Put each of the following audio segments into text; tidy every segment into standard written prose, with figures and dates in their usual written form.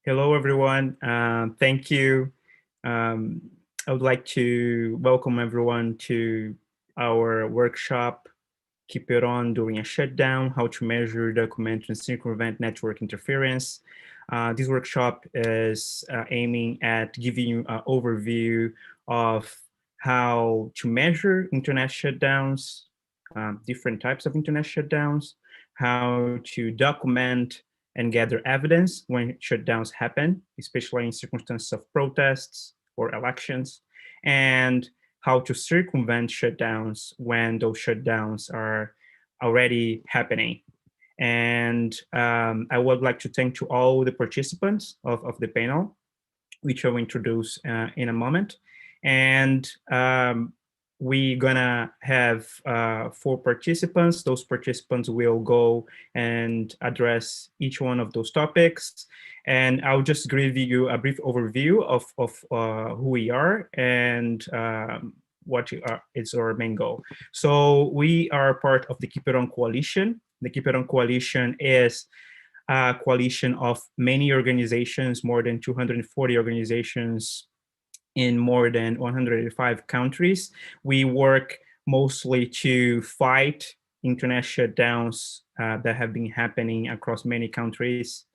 Hello, everyone. Thank you. Um, I would like to welcome everyone to our workshop, Keep It On During a Shutdown, How to Measure, Document, and Circumvent Network Interference. This workshop is aiming at giving you an overview of how to measure internet shutdowns, different types of internet shutdowns, how to document and gather evidence when shutdowns happen, especially in circumstances of protests or elections, and how to circumvent shutdowns when those shutdowns are already happening. And I would like to thank to all the participants of the panel, which I will introduce in a moment. And we're gonna have 4 participants. Those participants will go and address each one of those topics. And I'll just give you a brief overview of who we are and what is our main goal. So we are part of the Keep It On Coalition. The Keep It On Coalition is a coalition of many organizations, more than 240 organizations in more than 185 countries. We work mostly to fight internet shutdowns that have been happening across many countries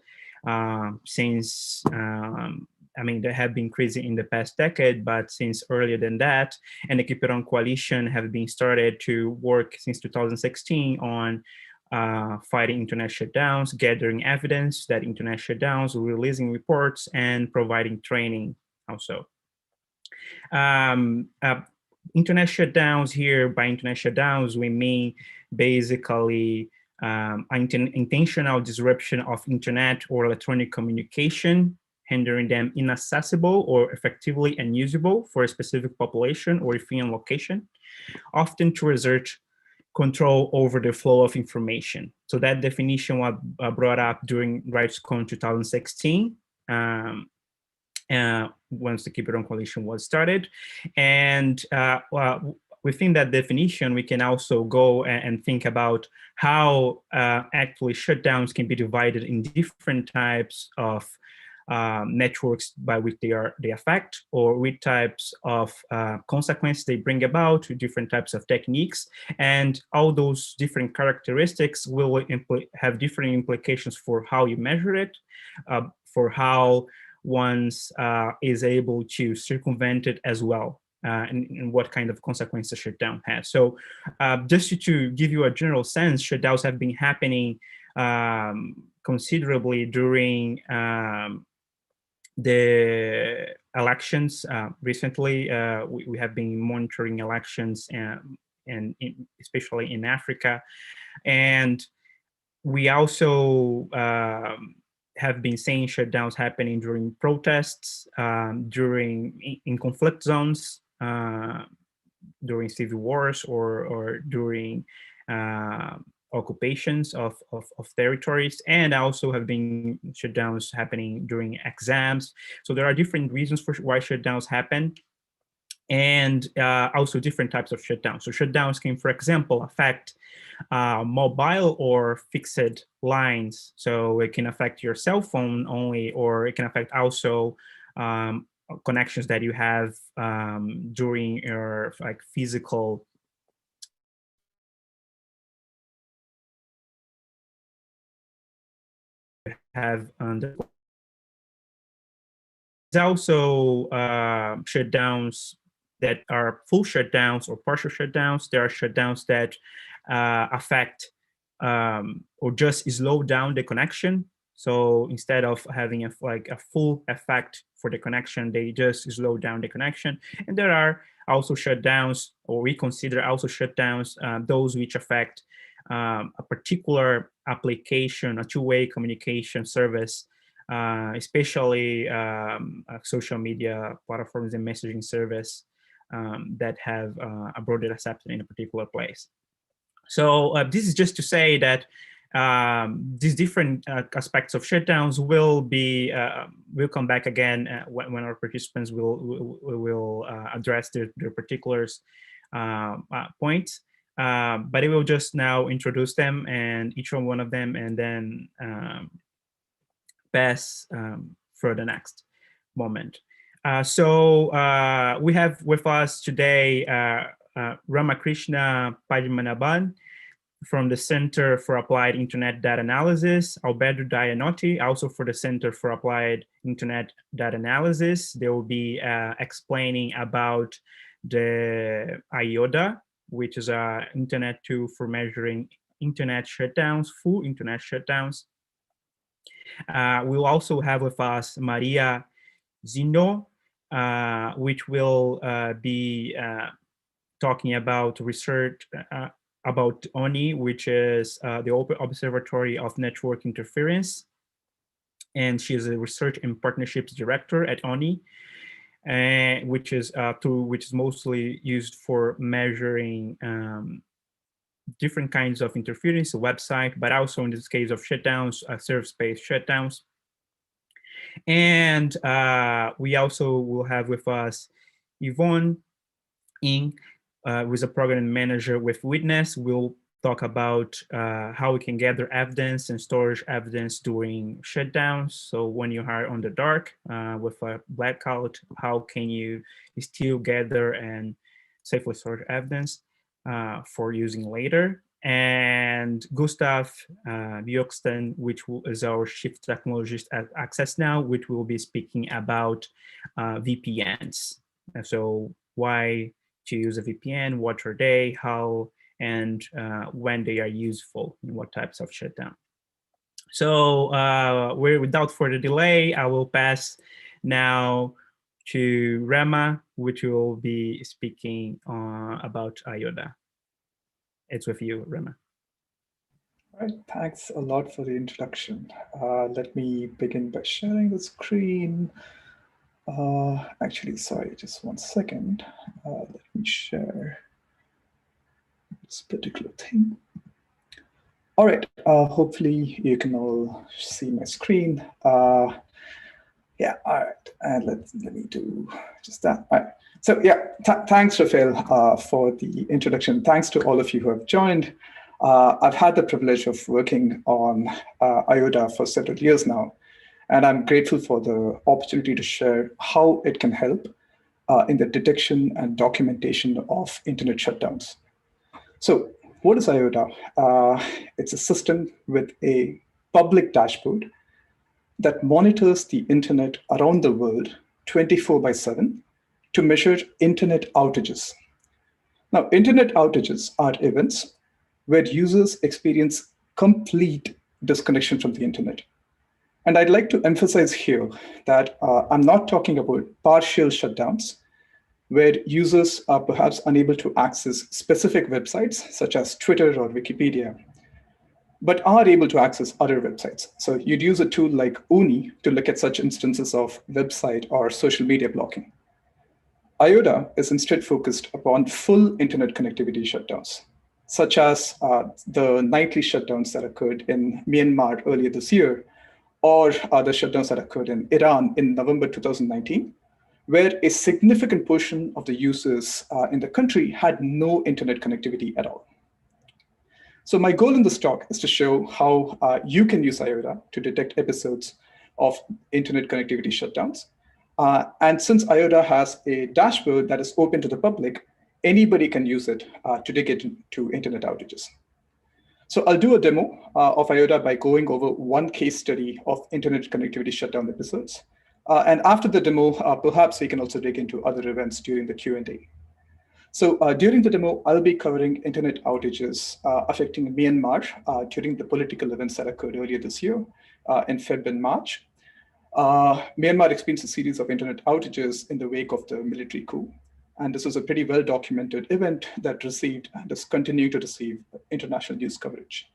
since they have been increasing in the past decade, but since earlier than that. And the Keep It On Coalition have been started to work since 2016 on fighting internet shutdowns, gathering evidence that internet shutdowns, releasing reports, and providing training also. Internet shutdowns here, by internet shutdowns, we mean basically intentional disruption of internet or electronic communication, rendering them inaccessible or effectively unusable for a specific population or within a location, often to exert control over the flow of information. So that definition was brought up during RightsCon 2016, once the Keep It On Coalition was started. And within that definition, we can also go and think about how actually shutdowns can be divided in different types of networks by which they affect, or with types of consequences they bring about, different types of techniques, and all those different characteristics will have different implications for how you measure it, for how one is able to circumvent it as well, and what kind of consequences shutdown has. So just to give you a general sense, shutdowns have been happening considerably during the elections. Recently, we have been monitoring elections, and especially in Africa. And we also have been seeing shutdowns happening during protests, in conflict zones, during civil wars, or during occupations of territories, and also have been shutdowns happening during exams. So there are different reasons for why shutdowns happen, and also different types of shutdowns. So shutdowns can, for example, affect mobile or fixed lines. So it can affect your cell phone only, or it can affect also connections that you have during your physical have under. There's also shutdowns that are full shutdowns or partial shutdowns. There are shutdowns that affect or just slow down the connection. So instead of having a full effect for the connection, they just slow down the connection. And there are also shutdowns, or we consider also shutdowns, those which affect a particular application, a two-way communication service, especially social media platforms and messaging service that have a broader acceptance in a particular place. So this is just to say that these different aspects of shutdowns will come back again when our participants will address their particulars points. But I will just now introduce them, and each one of them, and then pass for the next moment. So we have with us today Ramakrishna Padmanabhan from the Center for Applied Internet Data Analysis, Alberto Dianotti, also for the Center for Applied Internet Data Analysis. They will be explaining about the IOTA, which is an internet tool for measuring internet shutdowns, full internet shutdowns. We'll also have with us Maria Xynou, which will be talking about research about OONI, which is the Open Observatory of Network Interference. And she is a Research and Partnerships Director at OONI, which is a tool which is mostly used for measuring different kinds of interference, a website, but also in this case of shutdowns, server space shutdowns. And we also will have with us Yvonne who is a program manager with Witness. We'll talk about how we can gather evidence and storage evidence during shutdowns. So when you are on the dark with a blackout, how can you still gather and safely store evidence for using later? And Gustaf Bjorksten, which is our chief technologist at Access Now, which will be speaking about VPNs. And so why to use a VPN, what are they, how, and when they are useful, in what types of shutdown. So without further delay, I will pass now to Rama, which will be speaking about IOTA. It's with you, Rama. All right, thanks a lot for the introduction. Let me begin by sharing the screen. Actually, sorry, just 1 second. Let me share this particular thing. All right, hopefully you can all see my screen. Yeah, all right, and let me do just that. All right. So yeah, thanks, Rafael, for the introduction. Thanks to all of you who have joined. I've had the privilege of working on IOTA for several years now, and I'm grateful for the opportunity to share how it can help in the detection and documentation of internet shutdowns. So what is IOTA? It's a system with a public dashboard that monitors the internet around the world 24/7 to measure internet outages. Now, internet outages are events where users experience complete disconnection from the internet. And I'd like to emphasize here that I'm not talking about partial shutdowns, where users are perhaps unable to access specific websites, such as Twitter or Wikipedia, but are able to access other websites. So you'd use a tool like OONI to look at such instances of website or social media blocking. IOTA is instead focused upon full internet connectivity shutdowns, such as the nightly shutdowns that occurred in Myanmar earlier this year, or the shutdowns that occurred in Iran in November 2019, where a significant portion of the users in the country had no internet connectivity at all. So my goal in this talk is to show how you can use IOTA to detect episodes of internet connectivity shutdowns. And since IOTA has a dashboard that is open to the public, anybody can use it to dig into internet outages. So I'll do a demo of IOTA by going over one case study of internet connectivity shutdown episodes. And after the demo, perhaps we can also dig into other events during the Q&A. So during the demo, I'll be covering internet outages affecting Myanmar during the political events that occurred earlier this year in Feb and March. Myanmar experienced a series of internet outages in the wake of the military coup. And this was a pretty well-documented event that received and is continuing to receive international news coverage.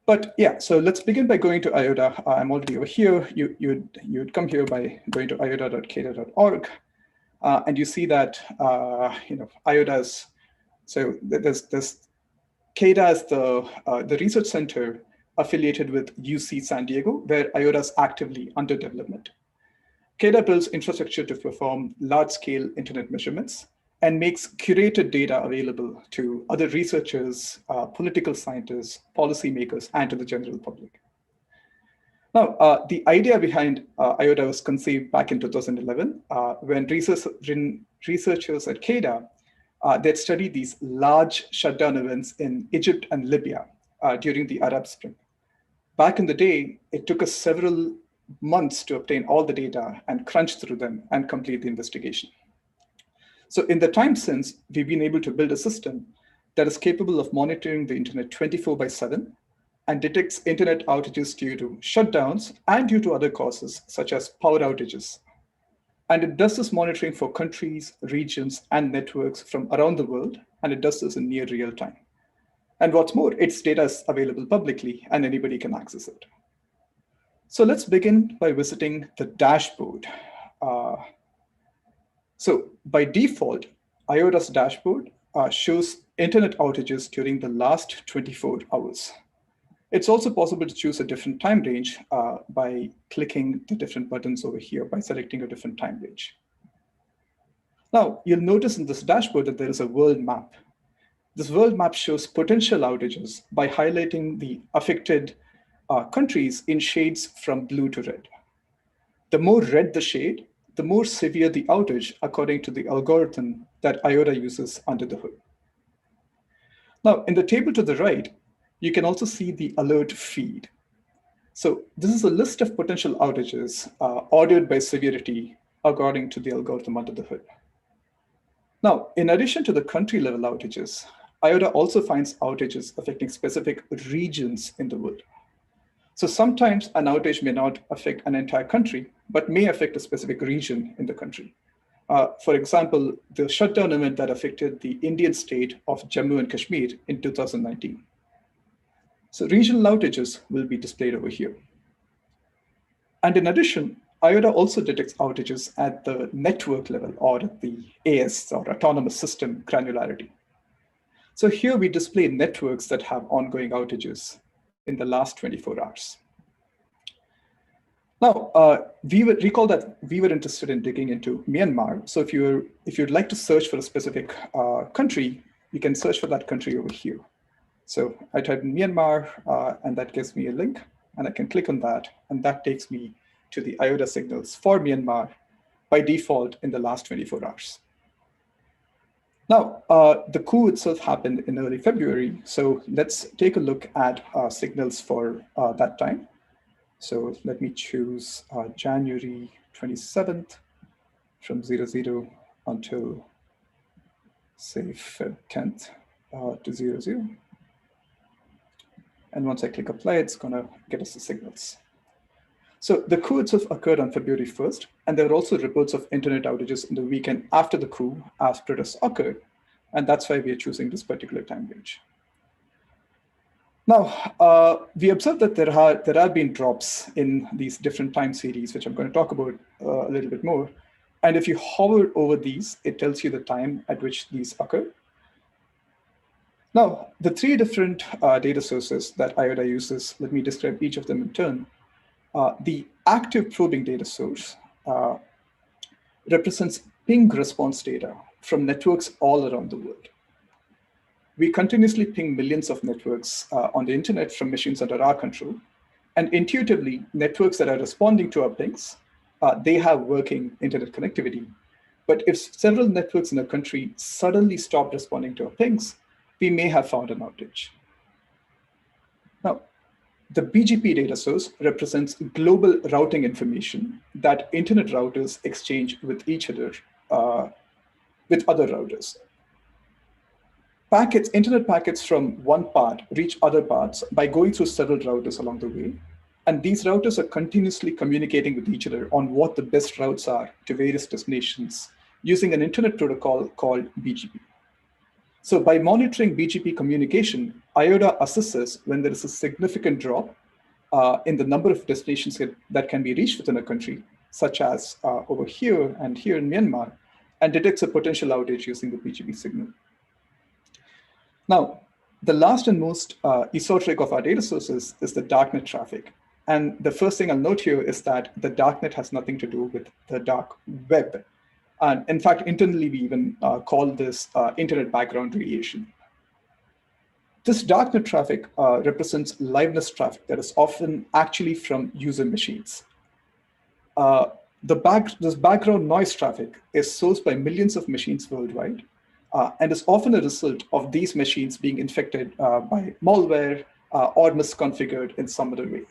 But yeah, so let's begin by going to IOTA. I'm already over here. You'd come here by going to iota.caida.org. And you see that IOTA's, so there's CAIDA is the research center affiliated with UC San Diego, where IOTA is actively under development. CAIDA builds infrastructure to perform large-scale internet measurements and makes curated data available to other researchers, political scientists, policymakers, and to the general public. Now, the idea behind IOTA was conceived back in 2011 when researchers at CAIDA they'd studied these large shutdown events in Egypt and Libya during the Arab Spring. Back in the day, it took us several months to obtain all the data and crunch through them and complete the investigation. So in the time since, we've been able to build a system that is capable of monitoring the internet 24/7 and detects internet outages due to shutdowns and due to other causes, such as power outages. And it does this monitoring for countries, regions, and networks from around the world, and it does this in near real time. And what's more, its data is available publicly and anybody can access it. So let's begin by visiting the dashboard. So by default, IOTA's dashboard shows internet outages during the last 24 hours. It's also possible to choose a different time range by clicking the different buttons over here by selecting a different time range. Now, you'll notice in this dashboard that there is a world map. This world map shows potential outages by highlighting the affected countries in shades from blue to red. The more red the shade, the more severe the outage according to the algorithm that IOTA uses under the hood. Now, in the table to the right, you can also see the alert feed. So this is a list of potential outages ordered by severity according to the algorithm under the hood. Now, in addition to the country level outages, IOTA also finds outages affecting specific regions in the world. So sometimes an outage may not affect an entire country, but may affect a specific region in the country. For example, the shutdown event that affected the Indian state of Jammu and Kashmir in 2019. So regional outages will be displayed over here. And in addition, IOTA also detects outages at the network level or at the AS or autonomous system granularity. So here we display networks that have ongoing outages in the last 24 hours. Now, recall that we were interested in digging into Myanmar. So if you'd like to search for a specific country, you can search for that country over here. So I type in Myanmar, and that gives me a link, and I can click on that, and that takes me to the IOTA signals for Myanmar by default in the last 24 hours. Now, the coup itself happened in early February, so let's take a look at signals for that time. So let me choose January 27th from 00 until, say, Feb 10th to 00. And once I click apply, it's gonna get us the signals. So the coup itself occurred on February 1st, and there were also reports of internet outages in the weekend after the coup as protests occurred. And that's why we are choosing this particular time range. Now, we observed that there have been drops in these different time series, which I'm going to talk about a little bit more. And if you hover over these, it tells you the time at which these occur. Now, the three different data sources that IOTA uses, let me describe each of them in turn. The active probing data source represents ping response data from networks all around the world. We continuously ping millions of networks on the internet from machines under our control. And intuitively, networks that are responding to our pings, they have working internet connectivity. But if several networks in a country suddenly stop responding to our pings, we may have found an outage. Now, the BGP data source represents global routing information that internet routers exchange with each other, with other routers. Internet packets from one part reach other parts by going through several routers along the way. And these routers are continuously communicating with each other on what the best routes are to various destinations using an internet protocol called BGP. So by monitoring BGP communication, IOTA assesses when there is a significant drop in the number of destinations that can be reached within a country, such as over here and here in Myanmar, and detects a potential outage using the BGP signal. Now, the last and most esoteric of our data sources is the darknet traffic. And the first thing I'll note here is that the darknet has nothing to do with the dark web. And in fact, internally, we even call this internet background radiation. This darknet traffic represents liveness traffic that is often actually from user machines. This background noise traffic is sourced by millions of machines worldwide, and is often a result of these machines being infected by malware or misconfigured in some other way.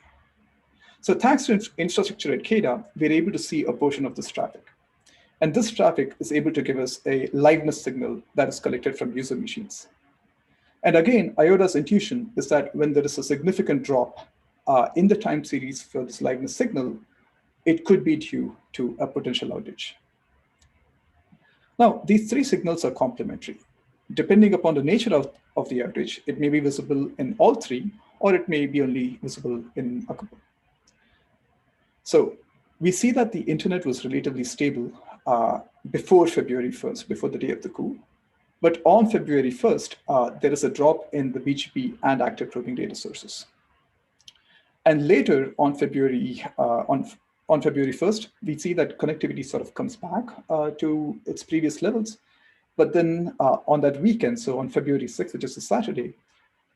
So thanks to infrastructure at CAIDA, we're able to see a portion of this traffic. And this traffic is able to give us a liveness signal that is collected from user machines. And again, IOTA's intuition is that when there is a significant drop in the time series for this liveness signal, it could be due to a potential outage. Now, these three signals are complementary. Depending upon the nature of the outage, it may be visible in all three, or it may be only visible in a couple. So we see that the internet was relatively stable before February 1st, before the day of the coup. But on February 1st, there is a drop in the BGP and active probing data sources. And later on February 1st, we see that connectivity sort of comes back to its previous levels. But then on that weekend, so on February 6th, which is a Saturday,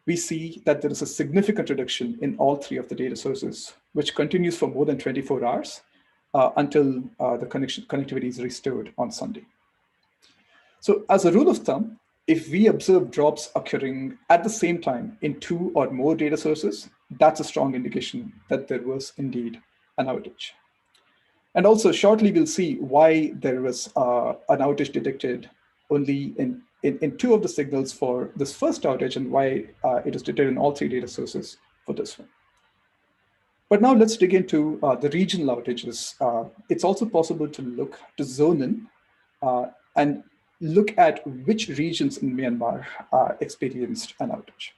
we see that there is a significant reduction in all three of the data sources, which continues for more than 24 hours until the connectivity is restored on Sunday. So as a rule of thumb, if we observe drops occurring at the same time in two or more data sources, that's a strong indication that there was indeed an outage. And also shortly, we'll see why there was an outage detected only in two of the signals for this first outage and why it is detected in all three data sources for this one. But now let's dig into the regional outages. It's also possible to look to zone in and look at which regions in Myanmar experienced an outage.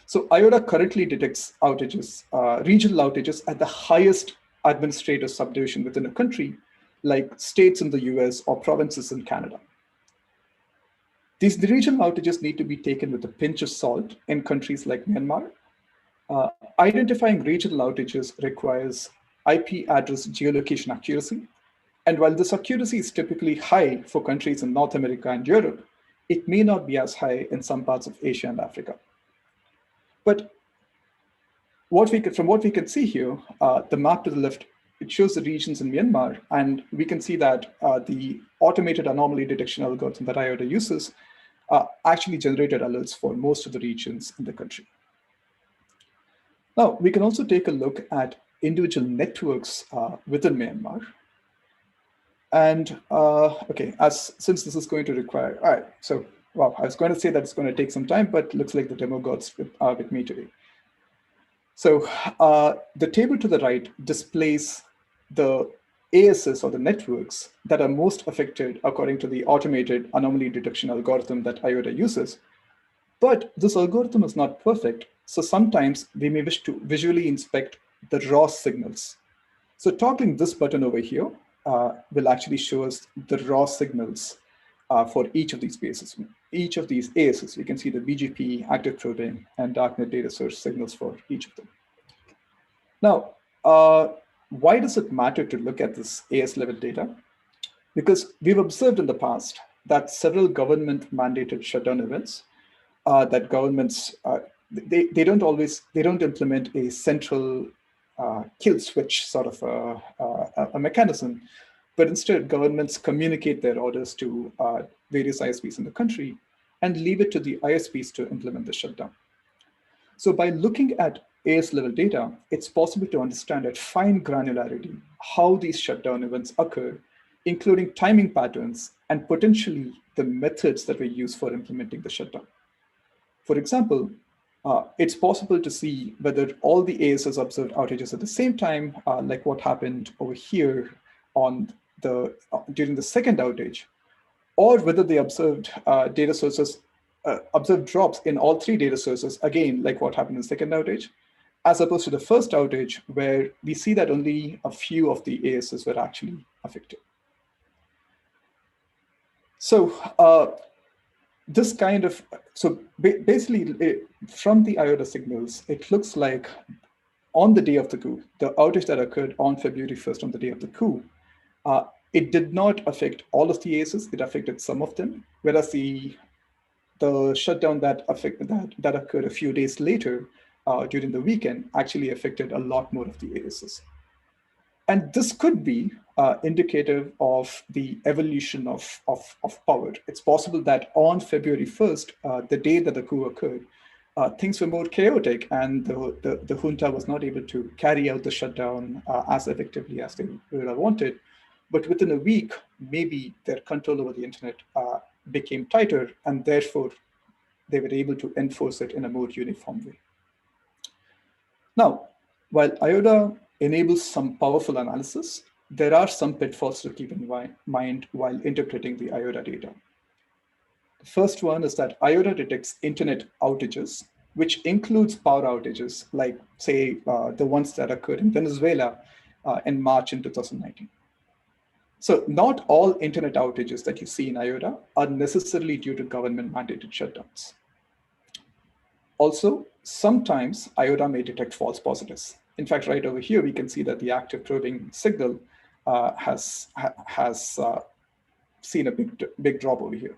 So IOTA currently detects outages, regional outages at the highest administrative subdivision within a country, like states in the US or provinces in Canada. The regional outages need to be taken with a pinch of salt in countries like Myanmar. Identifying regional outages requires IP address geolocation accuracy. And while this accuracy is typically high for countries in North America and Europe, it may not be as high in some parts of Asia and Africa. But from what we can see here, the map to the left, it shows the regions in Myanmar, and we can see that the automated anomaly detection algorithm that IOTA uses actually generated alerts for most of the regions in the country. Now, we can also take a look at individual networks within Myanmar. And okay, since this is going to require, all right, so, well, I was going to say that it's going to take some time, but looks like the demo gods are with me today. So the table to the right displays the ASs or the networks that are most affected according to the automated anomaly detection algorithm that IOTA uses. But this algorithm is not perfect. So sometimes we may wish to visually inspect the raw signals. So toggling this button over here will actually show us the raw signals for each of these bases. Each of these ASs, we can see the BGP, active probing, and darknet data source signals for each of them. Now, why does it matter to look at this AS level data? Because we've observed in the past that several government mandated shutdown events that governments, they don't implement a central kill switch sort of a mechanism, but instead governments communicate their orders to various ISPs in the country and leave it to the ISPs to implement the shutdown. So by looking at AS level data, it's possible to understand at fine granularity how these shutdown events occur, including timing patterns and potentially the methods that we use for implementing the shutdown. For example, it's possible to see whether all the ASs observed outages at the same time, like what happened over here on during the second outage, or whether they observed data sources, observed drops in all three data sources, again, like what happened in the second outage, as opposed to the first outage, where we see that only a few of the ASs were actually affected. So this kind of, so basically from the IOTA signals, it looks like on the day of the coup, the outage that occurred on February 1st on the day of the coup, it did not affect all of the ASs, it affected some of them, whereas the the shutdown that occurred a few days later during the weekend actually affected a lot more of the ASs. And this could be indicative of the evolution of power. It's possible that on February 1st, the day that the coup occurred, things were more chaotic and the junta was not able to carry out the shutdown as effectively as they would have wanted. But within a week, maybe their control over the internet became tighter, and therefore they were able to enforce it in a more uniform way. Now, while IOTA enables some powerful analysis, there are some pitfalls to keep in mind while interpreting the IOTA data. The first one is that IOTA detects internet outages, which includes power outages, like, say, the ones that occurred in Venezuela in March in 2019. So not all internet outages that you see in IOTA are necessarily due to government-mandated shutdowns. Also, sometimes IOTA may detect false positives. In fact, right over here, we can see that the active probing signal has seen a big drop over here.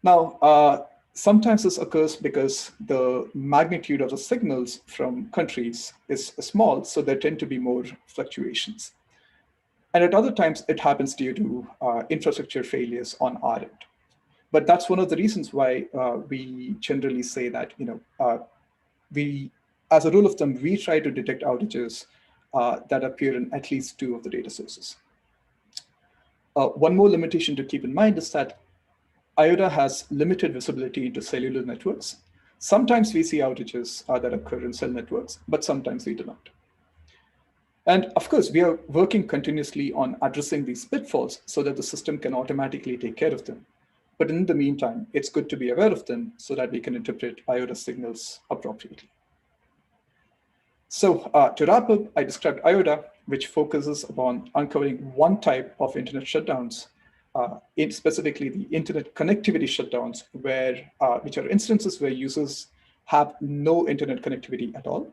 Now, sometimes this occurs because the magnitude of the signals from countries is small, so there tend to be more fluctuations. And at other times, it happens due to infrastructure failures on our end. But that's one of the reasons why we generally say that, as a rule of thumb, we try to detect outages that appear in at least 2 of the data sources. One more limitation to keep in mind is that IOTA has limited visibility into cellular networks. Sometimes we see outages that occur in cell networks, but sometimes we do not. And of course, we are working continuously on addressing these pitfalls so that the system can automatically take care of them. But in the meantime, it's good to be aware of them so that we can interpret IOTA signals appropriately. So to wrap up, I described IOTA, which focuses upon uncovering one type of internet shutdowns, specifically the internet connectivity shutdowns, which are instances where users have no internet connectivity at all.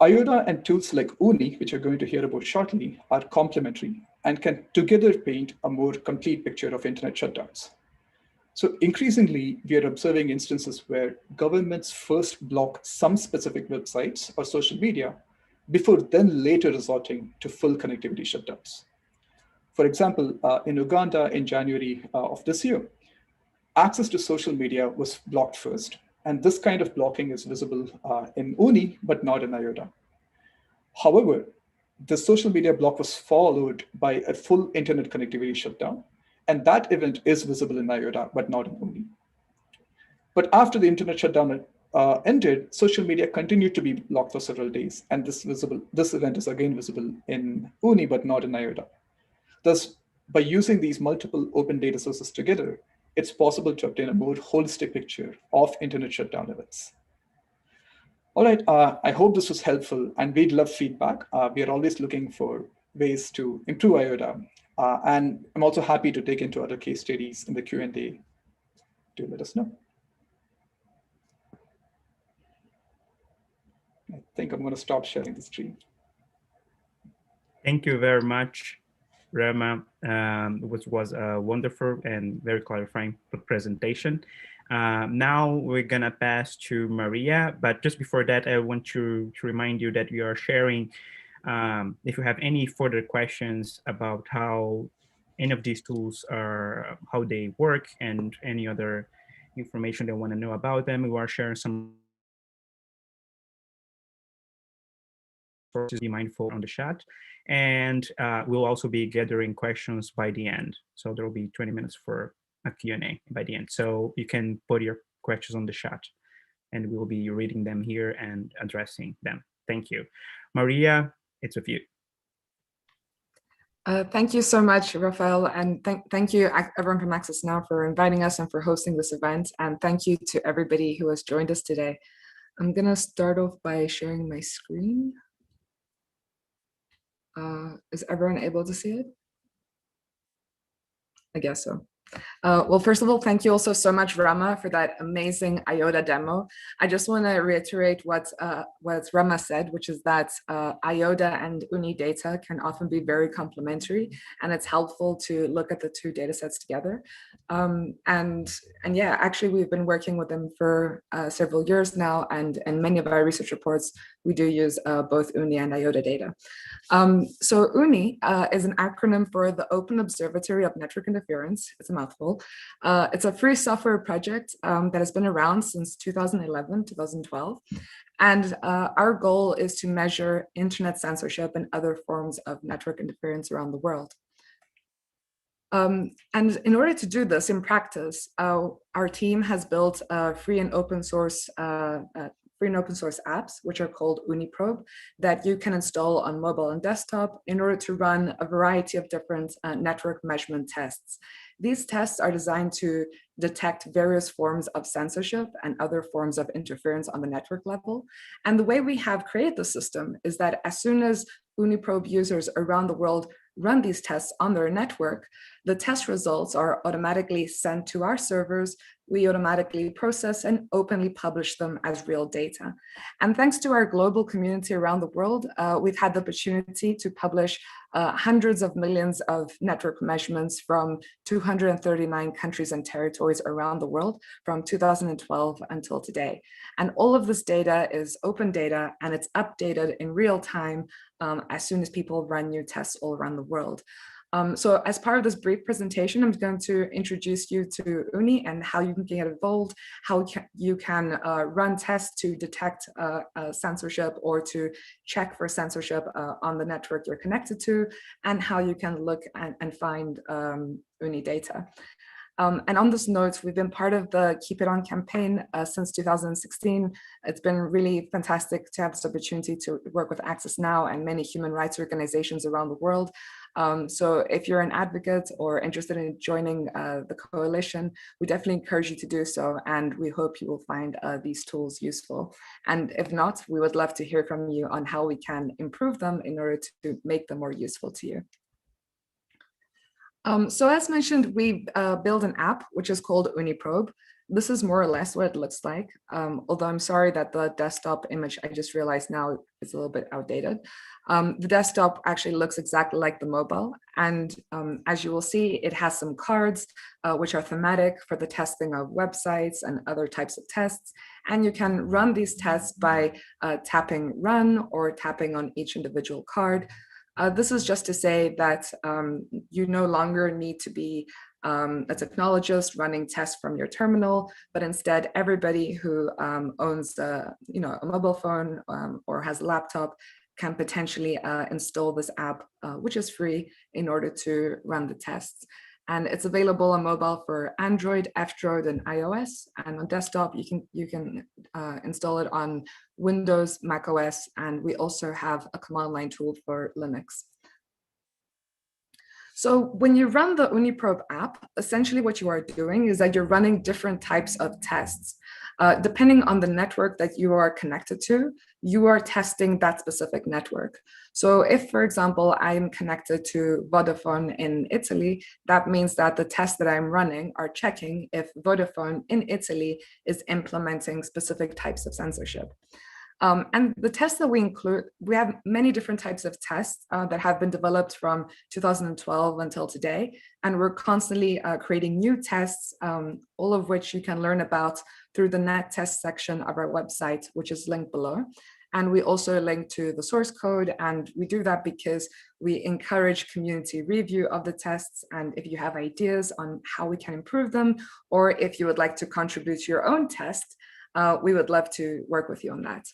IOTA and tools like OONI, which we're going to hear about shortly, are complementary and can together paint a more complete picture of internet shutdowns. So increasingly, we are observing instances where governments first block some specific websites or social media before then later resorting to full connectivity shutdowns. For example, in Uganda in January of this year, access to social media was blocked first. And this kind of blocking is visible in OONI, but not in IOTA. However, the social media block was followed by a full internet connectivity shutdown. And that event is visible in IOTA, but not in OONI. But after the internet shutdown ended, social media continued to be blocked for several days. And this event is again visible in OONI, but not in IOTA. Thus, by using these multiple open data sources together, it's possible to obtain a more holistic picture of internet shutdown events. All right, I hope this was helpful, and we'd love feedback. We are always looking for ways to improve IOTA. And I'm also happy to dig into other case studies in the Q&A to let us know. I think I'm going to stop sharing the screen. Thank you very much, Rama, which was a wonderful and very clarifying presentation. Now we're gonna pass to Maria, but just before that, I want to remind you that we are sharing, if you have any further questions about how any of these tools are, how they work, and any other information they want to know about them, we are sharing some sources. Be mindful on the chat, and we'll also be gathering questions by the end. So there will be 20 minutes for a Q&A by the end. So you can put your questions on the chat, and we'll be reading them here and addressing them. Thank you. Maria, it's with you. Thank you so much, Rafael, and thank you everyone from Access Now for inviting us and for hosting this event, and thank you to everybody who has joined us today. I'm gonna start off by sharing my screen. Is everyone able to see it? I guess so. Well, first of all, thank you also so much, Rama, for that amazing IOTA demo. I just want to reiterate what Rama said, which is that IOTA and UNI data can often be very complementary, and it's helpful to look at the two data sets together. And yeah, actually, we've been working with them for several years now, and in many of our research reports, we do use both UNI and IOTA data. So OONI is an acronym for the Open Observatory of Network Interference. It's a mouthful. It's a free software project that has been around since 2011, 2012. And our goal is to measure internet censorship and other forms of network interference around the world. And in order to do this in practice, our team has built free and open source apps, which are called Uniprobe, that you can install on mobile and desktop in order to run a variety of different network measurement tests. These tests are designed to detect various forms of censorship and other forms of interference on the network level. And the way we have created the system is that as soon as Uniprobe users around the world run these tests on their network, the test results are automatically sent to our servers. We automatically process and openly publish them as real data. And thanks to our global community around the world, we've had the opportunity to publish hundreds of millions of network measurements from 239 countries and territories around the world from 2012 until today. And all of this data is open data, and it's updated in real time as soon as people run new tests all around the world. So as part of this brief presentation, I'm going to introduce you to UNI and how you can get involved, how you can run tests to detect censorship or to check for censorship on the network you're connected to, and how you can look and find UNI data. And on this note, we've been part of the Keep It On campaign since 2016. It's been really fantastic to have this opportunity to work with Access Now and many human rights organizations around the world. So if you're an advocate or interested in joining the coalition, we definitely encourage you to do so, and we hope you will find these tools useful. And if not, we would love to hear from you on how we can improve them in order to make them more useful to you. So as mentioned, we built an app which is called Uniprobe. This is more or less what it looks like, although I'm sorry that the desktop image I just realized now is a little bit outdated. The desktop actually looks exactly like the mobile, and as you will see, it has some cards which are thematic for the testing of websites and other types of tests, and you can run these tests by tapping run or tapping on each individual card. This is just to say that you no longer need to be a technologist running tests from your terminal, but instead everybody who owns a mobile phone or has a laptop can potentially install this app, which is free, in order to run the tests. And it's available on mobile for Android, F-Droid, and iOS. And on desktop, you can install it on Windows, Mac OS, and we also have a command line tool for Linux. So when you run the Uniprobe app, essentially what you are doing is that you're running different types of tests. Depending on the network that you are connected to, you are testing that specific network. So if, for example, I'm connected to Vodafone in Italy, that means that the tests that I'm running are checking if Vodafone in Italy is implementing specific types of censorship. And the tests that we include, we have many different types of tests that have been developed from 2012 until today. And we're constantly creating new tests, all of which you can learn about through the net test section of our website, which is linked below. And we also link to the source code. And we do that because we encourage community review of the tests. And if you have ideas on how we can improve them, or if you would like to contribute your own test, we would love to work with you on that.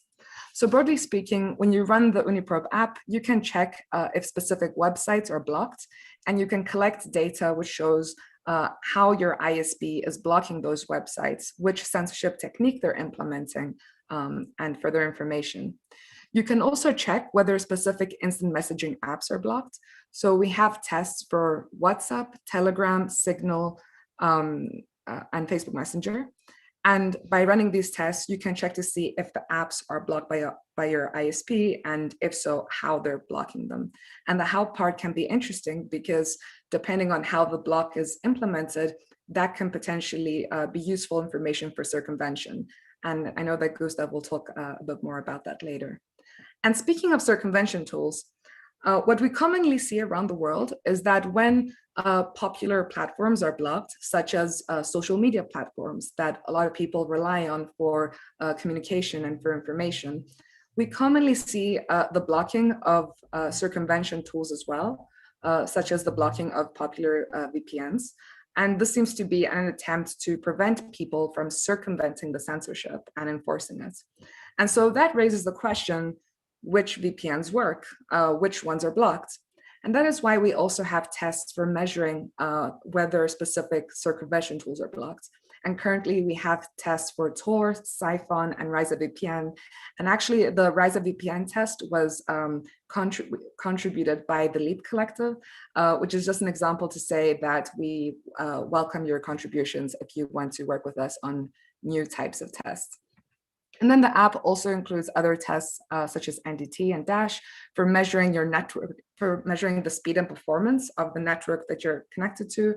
So broadly speaking, when you run the Uniprobe app, you can check if specific websites are blocked, and you can collect data which shows how your ISP is blocking those websites, which censorship technique they're implementing, and further information. You can also check whether specific instant messaging apps are blocked. So we have tests for WhatsApp, Telegram, Signal, and Facebook Messenger. And by running these tests, you can check to see if the apps are blocked by your ISP, and if so, how they're blocking them. And the how part can be interesting because depending on how the block is implemented, that can potentially be useful information for circumvention. And I know that Gustaf will talk a bit more about that later. And speaking of circumvention tools, what we commonly see around the world is that when popular platforms are blocked, such as social media platforms that a lot of people rely on for communication and for information, we commonly see the blocking of circumvention tools as well, such as the blocking of popular VPNs. And this seems to be an attempt to prevent people from circumventing the censorship and enforcing it. And so that raises the question, which VPNs work, which ones are blocked? And that is why we also have tests for measuring whether specific circumvention tools are blocked. And currently we have tests for Tor, Siphon, and RisaVPN. And actually the RisaVPN test was contributed by the Leap Collective, which is just an example to say that we welcome your contributions if you want to work with us on new types of tests. And then the app also includes other tests such as NDT and Dash for measuring your network, for measuring the speed and performance of the network that you're connected to,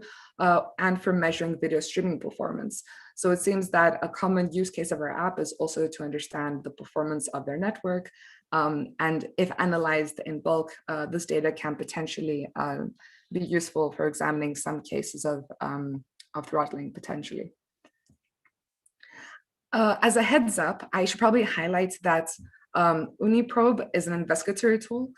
and for measuring video streaming performance. So it seems that a common use case of our app is also to understand the performance of their network. And if analyzed in bulk, this data can potentially be useful for examining some cases of throttling potentially. As a heads up, I should probably highlight that Uniprobe is an investigatory tool.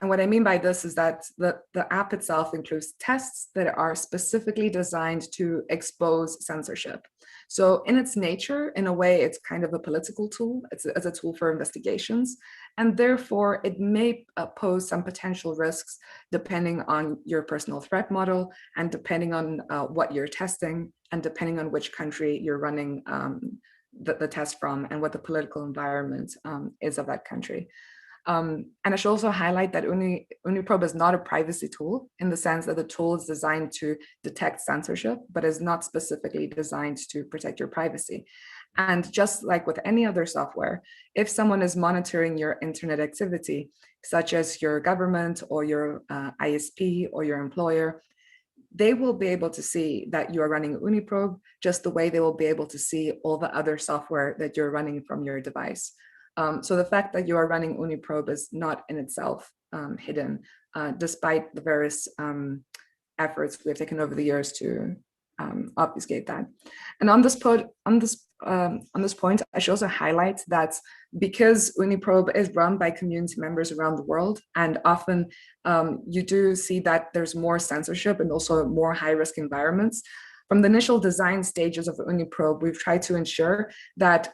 And what I mean by this is that the app itself includes tests that are specifically designed to expose censorship. So in its nature, in a way, it's kind of a political tool. It's a tool for investigations. And therefore, it may pose some potential risks depending on your personal threat model and depending on what you're testing and depending on which country you're running the test from and what the political environment is of that country. And I should also highlight that Uniprobe is not a privacy tool in the sense that the tool is designed to detect censorship, but is not specifically designed to protect your privacy. And just like with any other software, if someone is monitoring your internet activity, such as your government or your ISP or your employer, they will be able to see that you are running Uniprobe just the way they will be able to see all the other software that you're running from your device. So the fact that you are running Uniprobe is not in itself hidden, despite the various efforts we have taken over the years to obfuscate that. And on this point, I should also highlight that because Uniprobe is run by community members around the world, and often you do see that there's more censorship and also more high-risk environments. From the initial design stages of Uniprobe, we've tried to ensure that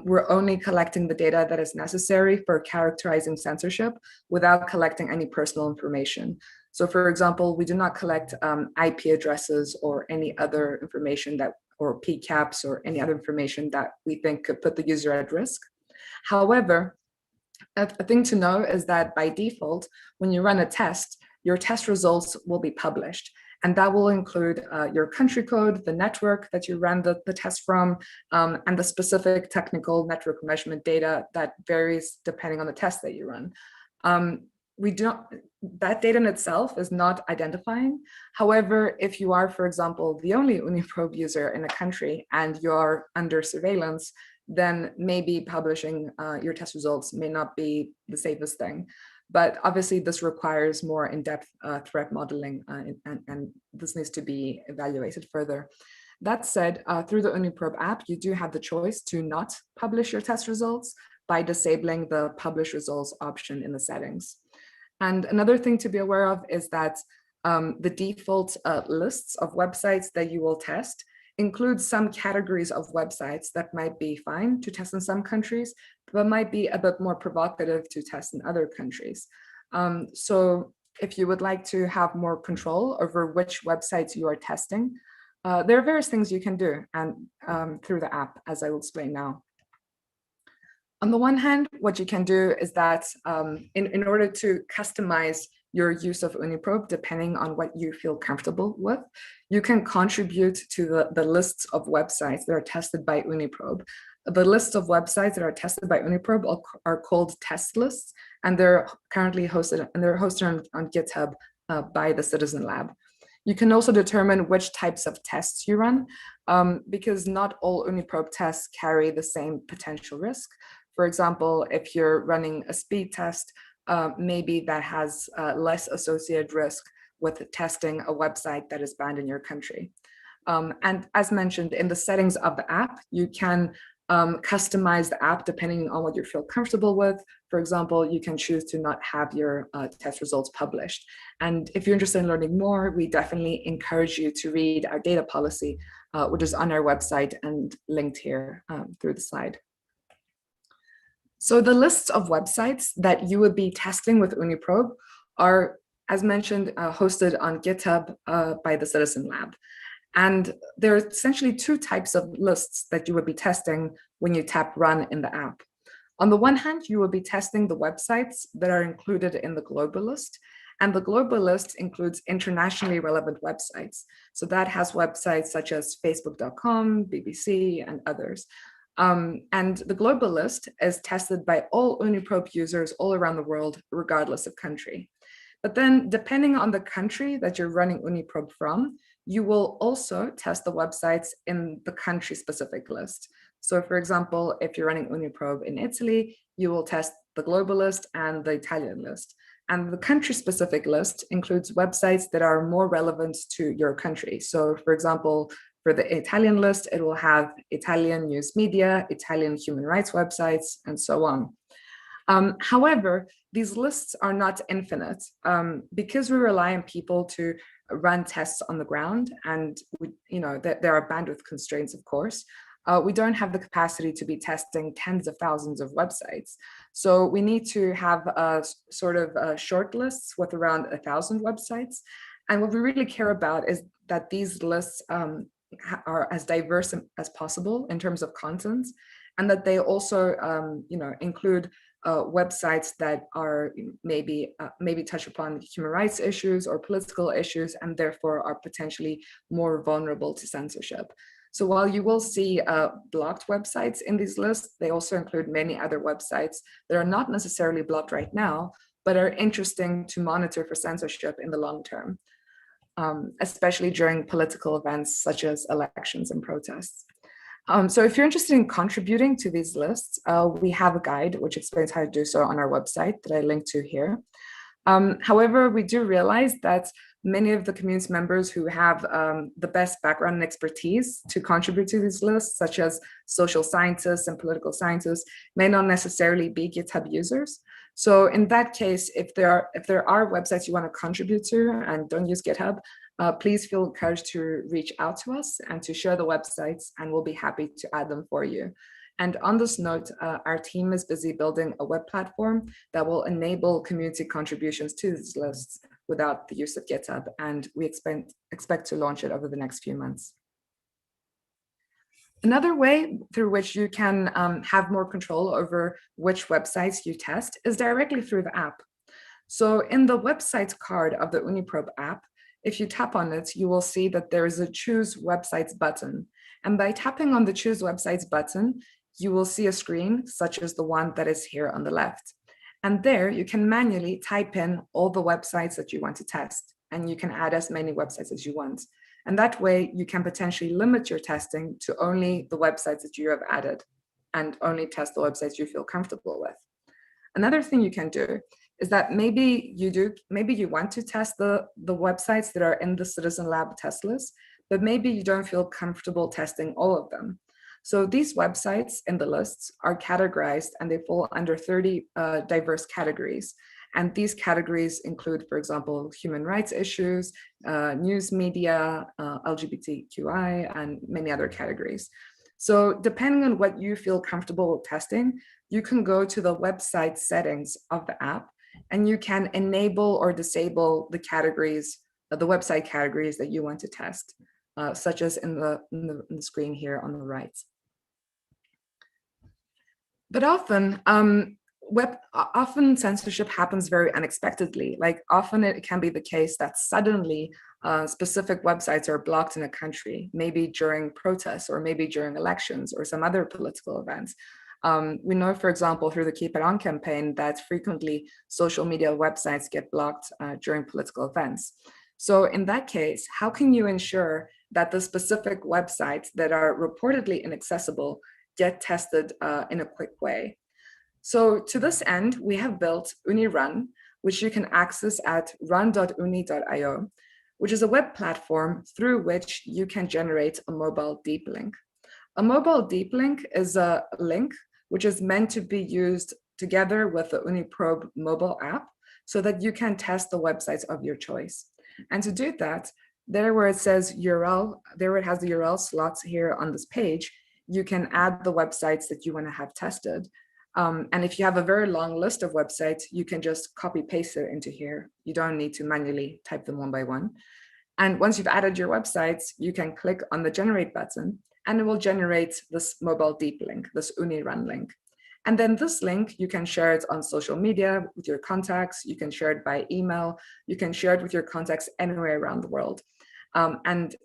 we're only collecting the data that is necessary for characterizing censorship without collecting any personal information. So for example, we do not collect IP addresses or any other information that, or PCAPs or any other information that we think could put the user at risk. However, a thing to know is that by default, when you run a test, your test results will be published. And that will include your country code, the network that you ran the test from, and the specific technical network measurement data that varies depending on the test that you run. That data in itself is not identifying. However, if you are, for example, the only Uniprobe user in a country and you're under surveillance, then maybe publishing your test results may not be the safest thing. But obviously this requires more in-depth threat modeling and this needs to be evaluated further. That said, through the Uniprobe app, you do have the choice to not publish your test results by disabling the publish results option in the settings. And another thing to be aware of is that the default lists of websites that you will test includes some categories of websites that might be fine to test in some countries, but might be a bit more provocative to test in other countries. So if you would like to have more control over which websites you are testing, there are various things you can do and through the app, as I will explain now. On the one hand, what you can do is that in order to customize your use of Uniprobe, depending on what you feel comfortable with, you can contribute to the lists of websites that are tested by Uniprobe. The lists of websites that are tested by Uniprobe are called test lists, and they're currently hosted on GitHub by the Citizen Lab. You can also determine which types of tests you run, because not all Uniprobe tests carry the same potential risk. For example, if you're running a speed test, maybe that has less associated risk with testing a website that is banned in your country. And as mentioned, in the settings of the app, you can customize the app depending on what you feel comfortable with. For example, you can choose to not have your test results published. And if you're interested in learning more, we definitely encourage you to read our data policy, which is on our website and linked here through the slide. So the lists of websites that you would be testing with Uniprobe are, as mentioned, hosted on GitHub by the Citizen Lab. And there are essentially two types of lists that you would be testing when you tap run in the app. On the one hand, you will be testing the websites that are included in the global list. And the global list includes internationally relevant websites. So that has websites such as facebook.com, BBC, and others. And the global list is tested by all Uniprobe users all around the world, regardless of country. But then depending on the country that you're running Uniprobe from, you will also test the websites in the country-specific list. So for example, if you're running Uniprobe in Italy, you will test the global list and the Italian list. And the country-specific list includes websites that are more relevant to your country. So for example, for the Italian list, it will have Italian news media, Italian human rights websites, and so on. However, these lists are not infinite because we rely on people to run tests on the ground, and there are bandwidth constraints, of course. We don't have the capacity to be testing tens of thousands of websites. So we need to have a sort of short lists with around 1,000 websites. And what we really care about is that these lists are as diverse as possible in terms of content, and that they also include websites that are maybe touch upon human rights issues or political issues, and therefore are potentially more vulnerable to censorship. So while you will see blocked websites in these lists, they also include many other websites that are not necessarily blocked right now, but are interesting to monitor for censorship in the long term, especially during political events such as elections and protests. So if you're interested in contributing to these lists, we have a guide which explains how to do so on our website that I linked to here. However, we do realize that many of the community members who have the best background and expertise to contribute to these lists, such as social scientists and political scientists, may not necessarily be GitHub users. So in that case, if there are websites you want to contribute to and don't use GitHub, please feel encouraged to reach out to us and to share the websites, and we'll be happy to add them for you. And on this note, our team is busy building a web platform that will enable community contributions to these lists without the use of GitHub, and we expect to launch it over the next few months. Another way through which you can have more control over which websites you test is directly through the app. So in the websites card of the Uniprobe app, if you tap on it, you will see that there is a Choose Websites button. And by tapping on the Choose Websites button, you will see a screen such as the one that is here on the left. And there you can manually type in all the websites that you want to test, and you can add as many websites as you want. And that way you can potentially limit your testing to only the websites that you have added and only test the websites you feel comfortable with. Another thing you can do is that maybe you want to test the websites that are in the Citizen Lab test list, but maybe you don't feel comfortable testing all of them. So these websites in the lists are categorized, and they fall under 30 diverse categories. And these categories include, for example, human rights issues, news media, LGBTQI, and many other categories. So depending on what you feel comfortable testing, you can go to the website settings of the app, and you can enable or disable the categories, the website categories that you want to test, such as in the screen here on the right. But often censorship happens very unexpectedly. Like often it can be the case that suddenly specific websites are blocked in a country, maybe during protests or maybe during elections or some other political events. We know, for example, through the Keep It On campaign that frequently social media websites get blocked during political events. So in that case, how can you ensure that the specific websites that are reportedly inaccessible get tested in a quick way? So to this end, we have built OONI Run, which you can access at run.ooni.io, which is a web platform through which you can generate a mobile deep link. A mobile deep link is a link which is meant to be used together with the Uniprobe mobile app so that you can test the websites of your choice. And to do that, there where it says URL, there where it has the URL slots here on this page, you can add the websites that you want to have tested. And if you have a very long list of websites, you can just copy paste it into here. You don't need to manually type them one by one. And once you've added your websites, you can click on the generate button and it will generate this mobile deep link, this OONI Run link. And then this link, you can share it on social media with your contacts. You can share it by email. You can share it with your contacts anywhere around the world. And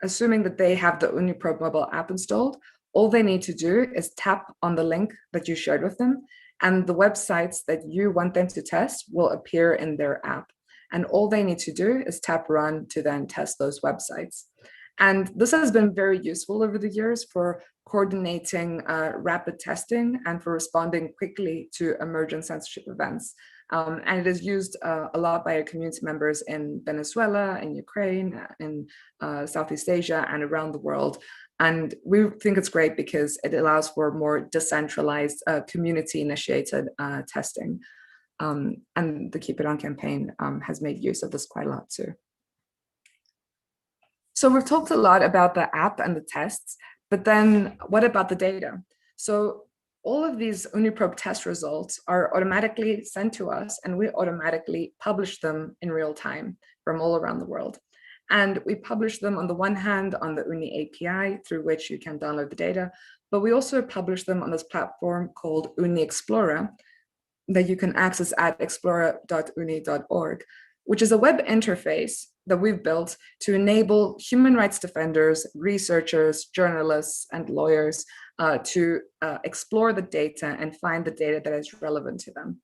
assuming that they have the Uniprobe mobile app installed, all they need to do is tap on the link that you shared with them, and the websites that you want them to test will appear in their app. And all they need to do is tap run to then test those websites. And this has been very useful over the years for coordinating rapid testing and for responding quickly to emergent censorship events. And it is used a lot by our community members in Venezuela, in Ukraine, in Southeast Asia, and around the world. And we think it's great because it allows for more decentralized, community-initiated testing. And the Keep It On campaign has made use of this quite a lot too. So we've talked a lot about the app and the tests, but then what about the data? So all of these Uniprobe test results are automatically sent to us, and we automatically publish them in real time from all around the world. And we publish them on the one hand on the OONI API through which you can download the data, but we also publish them on this platform called Uni Explorer that you can access at explorer.ooni.org, which is a web interface that we've built to enable human rights defenders, researchers, journalists, and lawyers to explore the data and find the data that is relevant to them.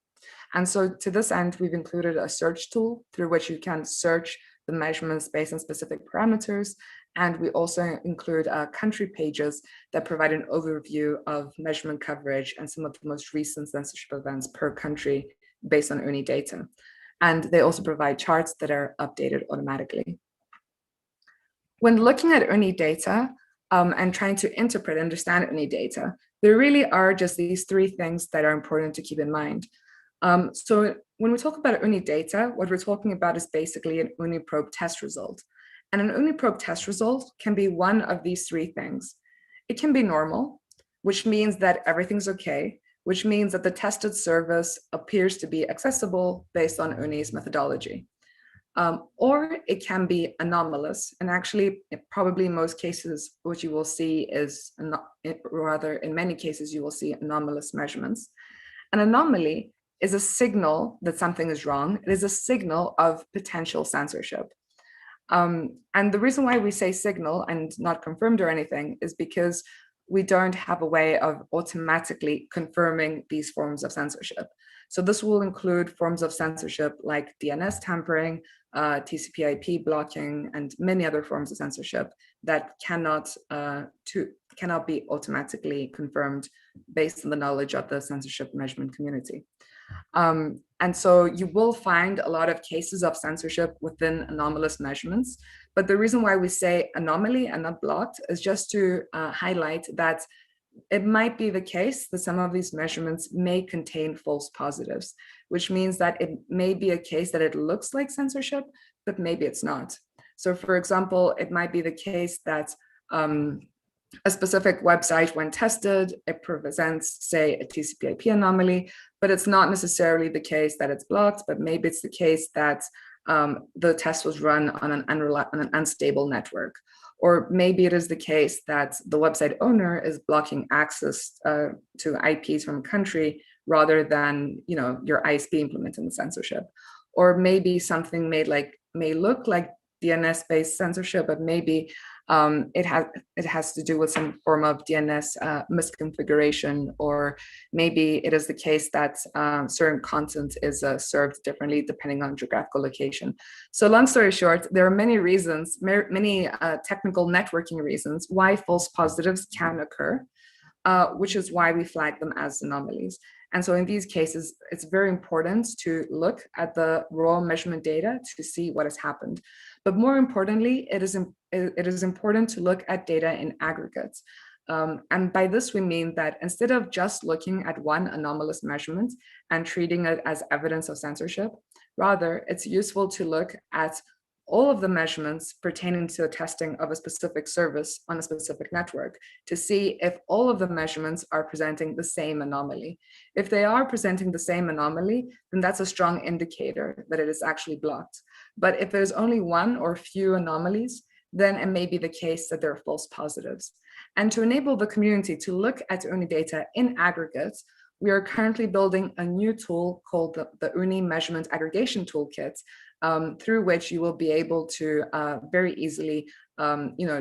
And so to this end, we've included a search tool through which you can search the measurements based on specific parameters. And we also include country pages that provide an overview of measurement coverage and some of the most recent censorship events per country based on OONI data. And they also provide charts that are updated automatically. When looking at OONI data and trying to interpret and understand OONI data, there really are just these three things that are important to keep in mind. So when we talk about OONI data, what we're talking about is basically an Uniprobe test result. And an Uniprobe test result can be one of these three things. It can be normal, which means that everything's okay, which means that the tested service appears to be accessible based on OONI's methodology. Or it can be anomalous. And actually, probably in most cases, what you will see is, rather in many cases, you will see anomalous measurements. An anomaly is a signal that something is wrong. It is a signal of potential censorship. And the reason why we say signal and not confirmed or anything is because we don't have a way of automatically confirming these forms of censorship. So this will include forms of censorship like DNS tampering, TCP/IP blocking, and many other forms of censorship that cannot be automatically confirmed based on the knowledge of the censorship measurement community. And so you will find a lot of cases of censorship within anomalous measurements. But the reason why we say anomaly and not blocked is just to highlight that it might be the case that some of these measurements may contain false positives, which means that it may be a case that it looks like censorship, but maybe it's not. So for example, it might be the case that a specific website, when tested, it presents, say, a TCP/IP anomaly, but it's not necessarily the case that it's blocked, but maybe it's the case that the test was run on an unstable network. Or maybe it is the case that the website owner is blocking access to IPs from a country rather than, your ISP implementing the censorship. Or maybe something may look like DNS-based censorship, but maybe It has to do with some form of DNS misconfiguration, or maybe it is the case that certain content is served differently depending on geographical location. So long story short, there are many reasons, many technical networking reasons why false positives can occur, which is why we flag them as anomalies. And so in these cases, it's very important to look at the raw measurement data to see what has happened. But more importantly, it is important to look at data in aggregates. And by this, we mean that instead of just looking at one anomalous measurement and treating it as evidence of censorship, rather, it's useful to look at all of the measurements pertaining to the testing of a specific service on a specific network to see if all of the measurements are presenting the same anomaly. If they are presenting the same anomaly, then that's a strong indicator that it is actually blocked. But if there's only one or few anomalies, then it may be the case that there are false positives. And to enable the community to look at OONI data in aggregates, we are currently building a new tool called the OONI Measurement Aggregation Toolkit, through which you will be able to very easily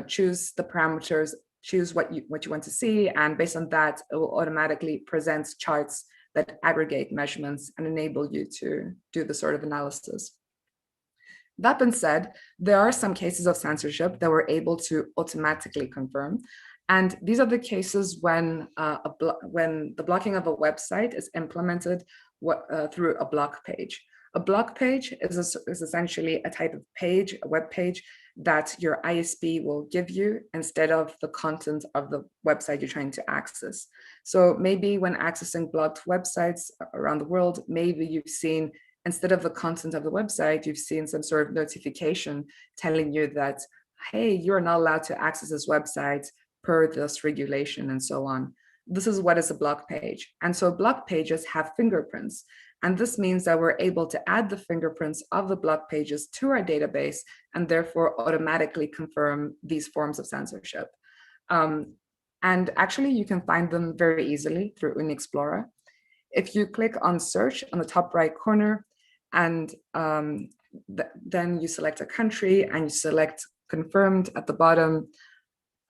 choose the parameters, choose what you want to see, and based on that, it will automatically present charts that aggregate measurements and enable you to do the sort of analysis. That being said, there are some cases of censorship that we're able to automatically confirm. And these are the cases when the blocking of a website is implemented through a block page. A block page is essentially a type of page, a web page, that your ISP will give you instead of the content of the website you're trying to access. So maybe when accessing blocked websites around the world, maybe you've seen, instead of the content of the website, you've seen some sort of notification telling you that, hey, you're not allowed to access this website per this regulation and so on. This is what is a block page. And so block pages have fingerprints. And this means that we're able to add the fingerprints of the block pages to our database and therefore automatically confirm these forms of censorship. And actually, you can find them very easily through Uni Explorer. If you click on search on the top right corner, and then you select a country and you select confirmed at the bottom,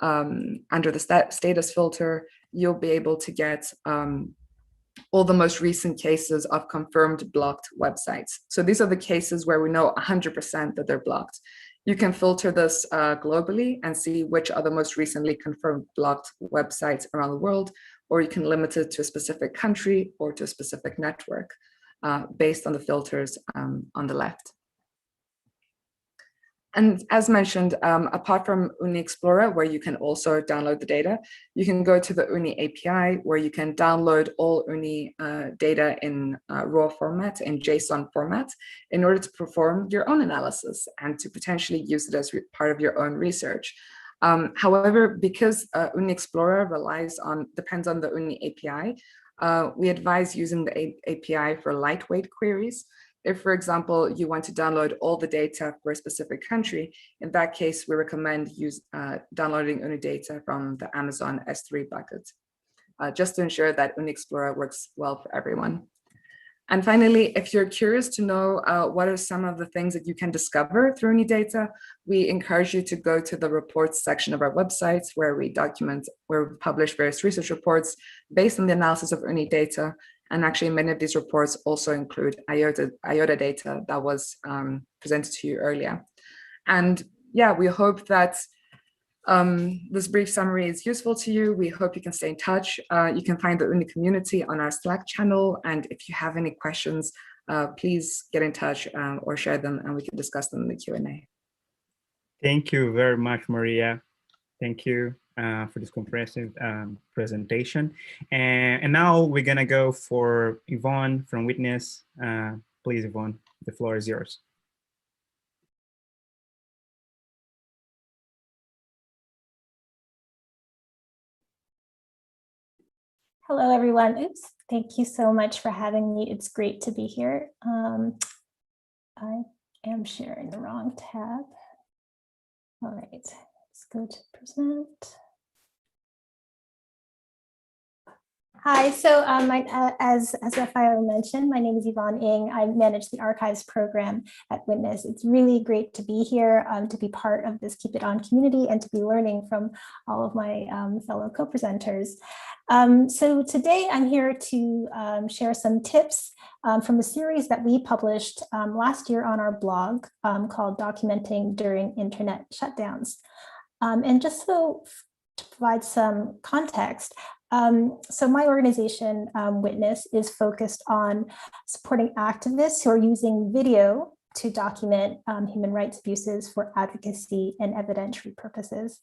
under the status filter, you'll be able to get all the most recent cases of confirmed blocked websites. So these are the cases where we know 100% that they're blocked. You can filter this globally and see which are the most recently confirmed blocked websites around the world, or you can limit it to a specific country or to a specific network based on the filters on the left. And as mentioned, apart from Uni Explorer, where you can also download the data, you can go to the OONI API, where you can download all OONI data in raw format, in JSON format, in order to perform your own analysis and to potentially use it as part of your own research. However, because Uni Explorer depends on the OONI API, we advise using the API for lightweight queries. If, for example, you want to download all the data for a specific country, in that case, we recommend downloading OONI data from the Amazon S3 bucket, just to ensure that Uni Explorer works well for everyone. And finally, if you're curious to know what are some of the things that you can discover through OONI data, we encourage you to go to the reports section of our website, where we publish various research reports based on the analysis of OONI data. And actually, many of these reports also include IOTA data that was presented to you earlier. And yeah, we hope that this brief summary is useful to you. We hope you can stay in touch. You can find the OONI community on our Slack channel. And if you have any questions, please get in touch or share them, and we can discuss them in the Q&A. Thank you very much, Maria. Thank you for this comprehensive presentation. And now we're gonna go for Yvonne from Witness. Please, Yvonne, the floor is yours. Hello, everyone. Oops. Thank you so much for having me. It's great to be here. I am sharing the wrong tab. All right, let's go to present. Hi, so as Rafael mentioned, my name is Yvonne Ng. I manage the archives program at Witness. It's really great to be here, to be part of this Keep It On community and to be learning from all of my fellow co-presenters. So today I'm here to share some tips from a series that we published last year on our blog called Documenting During Internet Shutdowns. And just so to provide some context, so my organization, Witness, is focused on supporting activists who are using video to document human rights abuses for advocacy and evidentiary purposes.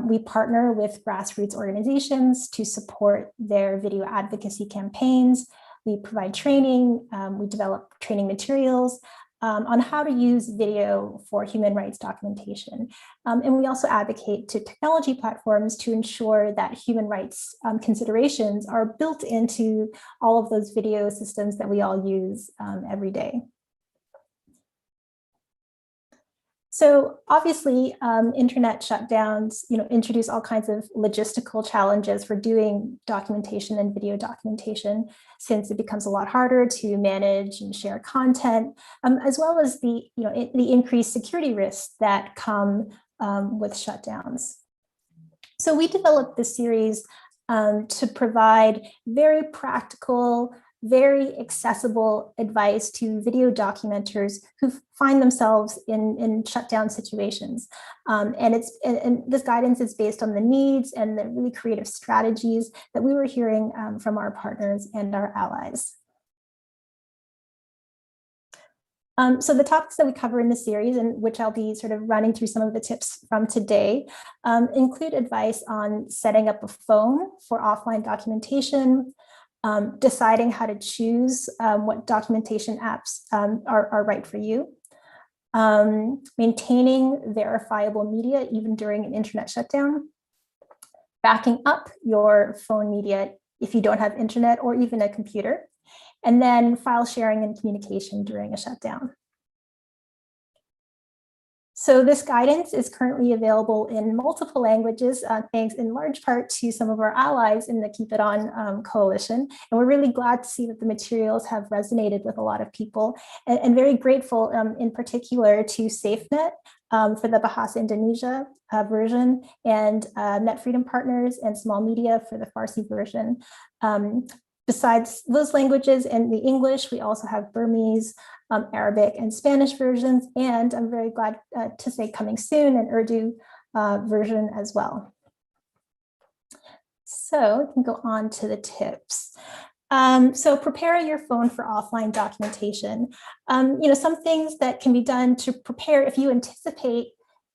We partner with grassroots organizations to support their video advocacy campaigns. We provide training, we develop training materials on how to use video for human rights documentation. And we also advocate to technology platforms to ensure that human rights considerations are built into all of those video systems that we all use every day. So obviously, internet shutdowns, introduce all kinds of logistical challenges for doing documentation and video documentation, since it becomes a lot harder to manage and share content, as well as the increased security risks that come with shutdowns. So we developed this series to provide very practical, very accessible advice to video documenters who find themselves in shutdown situations. And this guidance is based on the needs and the really creative strategies that we were hearing from our partners and our allies. So the topics that we cover in the series, and which I'll be sort of running through some of the tips from today, include advice on setting up a phone for offline documentation, deciding how to choose what documentation apps are right for you, maintaining verifiable media even during an internet shutdown, backing up your phone media if you don't have internet or even a computer, and then file sharing and communication during a shutdown. So this guidance is currently available in multiple languages, thanks in large part to some of our allies in the Keep It On coalition. And we're really glad to see that the materials have resonated with a lot of people, and very grateful in particular to SafeNet for the Bahasa Indonesia version, and Net Freedom Partners and Small Media for the Farsi version. Besides those languages and the English, we also have Burmese, Arabic, and Spanish versions, and I'm very glad to say coming soon, an Urdu version as well. So we can go on to the tips. So prepare your phone for offline documentation. Some things that can be done to prepare if you anticipate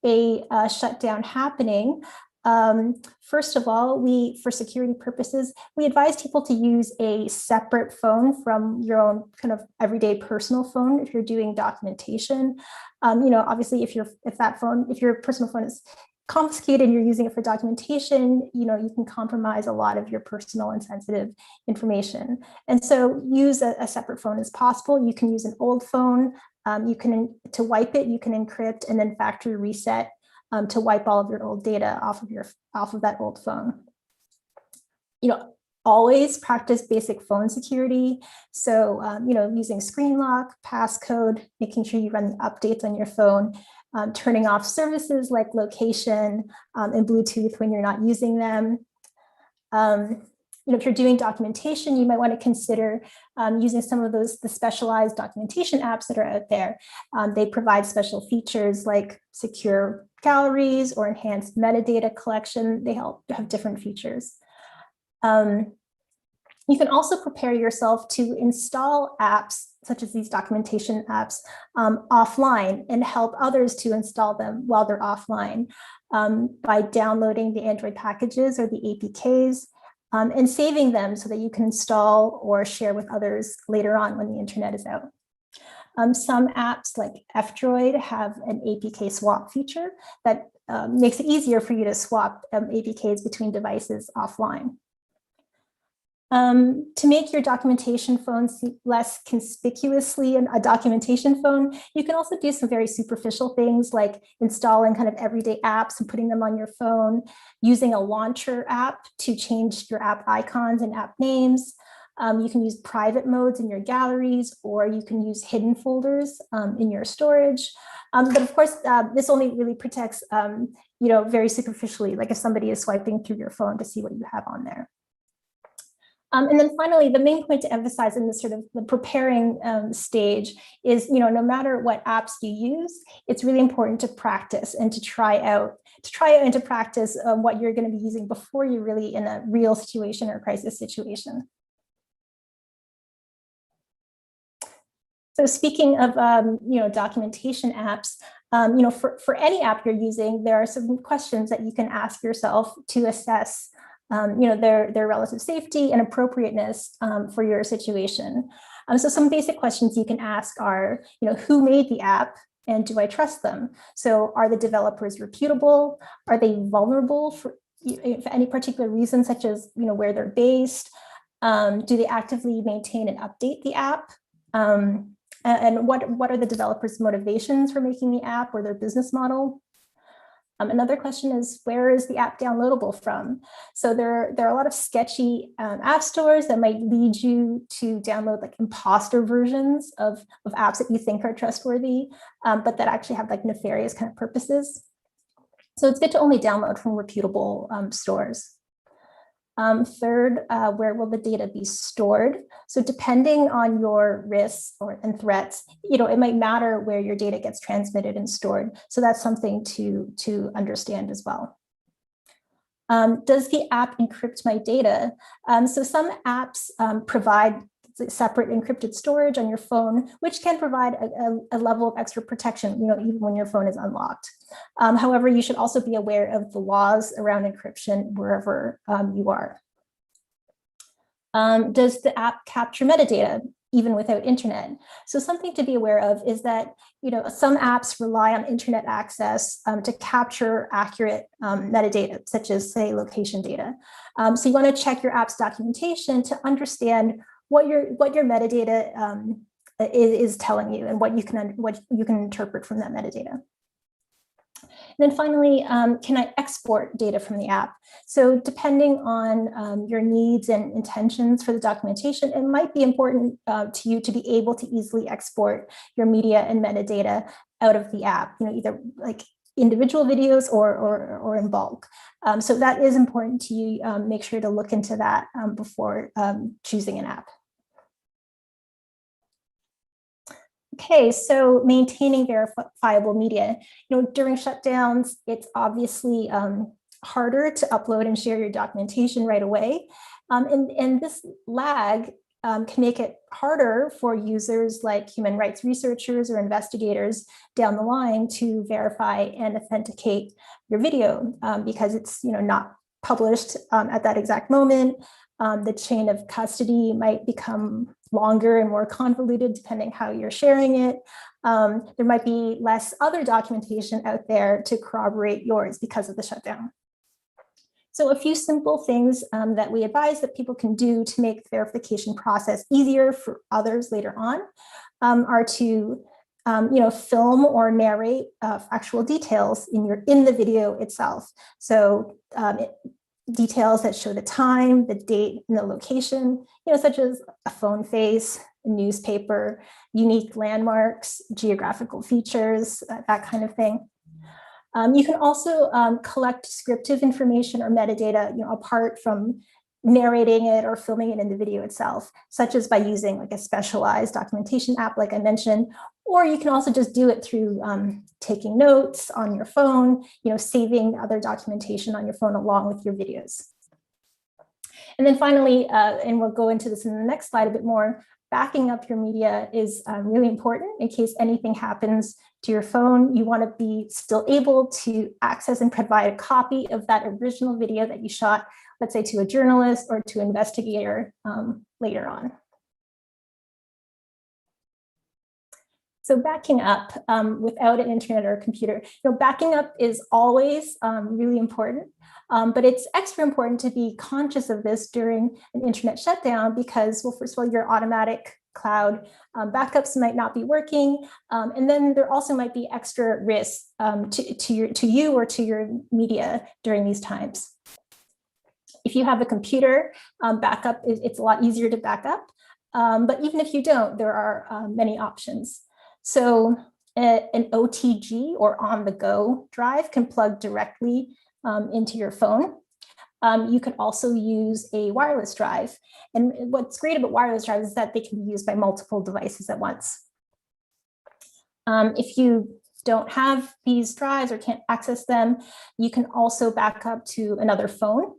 a shutdown happening. First of all, for security purposes, we advise people to use a separate phone from your own kind of everyday personal phone if you're doing documentation. Obviously, if your personal phone is confiscated and you're using it for documentation, you can compromise a lot of your personal and sensitive information. And so use a separate phone as possible. You can use an old phone. To wipe it, you can encrypt and then factory reset to wipe all of your old data off of that old phone. Always practice basic phone security. So, using screen lock, passcode, making sure you run updates on your phone, turning off services like location and Bluetooth when you're not using them. If you're doing documentation, you might want to consider using some of the specialized documentation apps that are out there. They provide special features like secure galleries or enhanced metadata collection. They have different features. You can also prepare yourself to install apps such as these documentation apps offline and help others to install them while they're offline by downloading the Android packages or the APKs. And saving them so that you can install or share with others later on when the internet is out. Some apps like F-Droid have an APK swap feature that makes it easier for you to swap APKs between devices offline. To make your documentation phone less conspicuously a documentation phone, you can also do some very superficial things like installing kind of everyday apps and putting them on your phone, using a launcher app to change your app icons and app names. You can use private modes in your galleries, or you can use hidden folders in your storage. But of course, this only really protects, very superficially, like if somebody is swiping through your phone to see what you have on there. And then finally, the main point to emphasize in this sort of the preparing stage is, no matter what apps you use, it's really important to practice and to try out and to practice what you're going to be using before you're really in a real situation or crisis situation. So speaking of, documentation apps, for any app you're using, there are some questions that you can ask yourself to assess their relative safety and appropriateness for your situation. So some basic questions you can ask are, who made the app and do I trust them? So are the developers reputable? Are they vulnerable for any particular reason, such as, where they're based? Do they actively maintain and update the app? And what are the developers' motivations for making the app or their business model? Another question is, where is the app downloadable from? So there are a lot of sketchy app stores that might lead you to download like imposter versions of apps that you think are trustworthy, but that actually have like nefarious kind of purposes. So it's good to only download from reputable stores. Third, where will the data be stored? So depending on your risks and threats, it might matter where your data gets transmitted and stored. So that's something to understand as well. Does the app encrypt my data? So some apps provide separate encrypted storage on your phone, which can provide a level of extra protection, even when your phone is unlocked. However, you should also be aware of the laws around encryption wherever you are. Does the app capture metadata, even without internet? So something to be aware of is that, some apps rely on internet access to capture accurate metadata, such as, say, location data. So you want to check your app's documentation to understand what your metadata is telling you and what you can interpret from that metadata. And then finally, can I export data from the app? So depending on your needs and intentions for the documentation, it might be important to you to be able to easily export your media and metadata out of the app, either like individual videos or in bulk. So that is important to you. Make sure to look into that before choosing an app. Okay, so maintaining verifiable media. During shutdowns, it's obviously harder to upload and share your documentation right away. And this lag can make it harder for users like human rights researchers or investigators down the line to verify and authenticate your video because it's not published at that exact moment. The chain of custody might become longer and more convoluted depending how you're sharing it. There might be less other documentation out there to corroborate yours because of the shutdown. So a few simple things that we advise that people can do to make the verification process easier for others later on are to film or narrate actual details in the video itself. So details that show the time, the date, and the location, such as a phone face, a newspaper, unique landmarks, geographical features, that kind of thing. You can also collect descriptive information or metadata, apart from narrating it or filming it in the video itself, such as by using like a specialized documentation app, like I mentioned, or you can also just do it through taking notes on your phone, saving other documentation on your phone along with your videos. And then finally, and we'll go into this in the next slide a bit more, backing up your media is really important in case anything happens to your phone. You want to be still able to access and provide a copy of that original video that you shot, let's say to a journalist or to an investigator later on. So backing up without an internet or a computer, backing up is always really important, but it's extra important to be conscious of this during an internet shutdown because, well, first of all, your automatic cloud backups might not be working, and then there also might be extra risks to you or to your media during these times. If you have a computer, backup, it's a lot easier to back up, but even if you don't, there are many options. So an OTG or on-the-go drive can plug directly into your phone. You can also use a wireless drive. And what's great about wireless drives is that they can be used by multiple devices at once. If you don't have these drives or can't access them, you can also back up to another phone.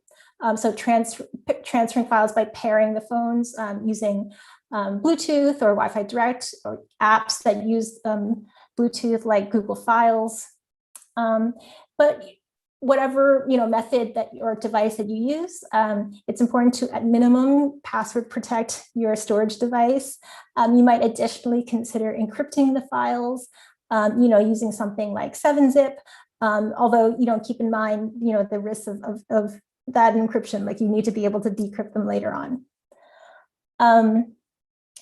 So transferring files by pairing the phones using Bluetooth or Wi-Fi Direct or apps that use Bluetooth like Google Files. But whatever method that or device that you use, it's important to at minimum password protect your storage device. You might additionally consider encrypting the files, using something like 7-zip. Although keep in mind the risks of that encryption, like you need to be able to decrypt them later on.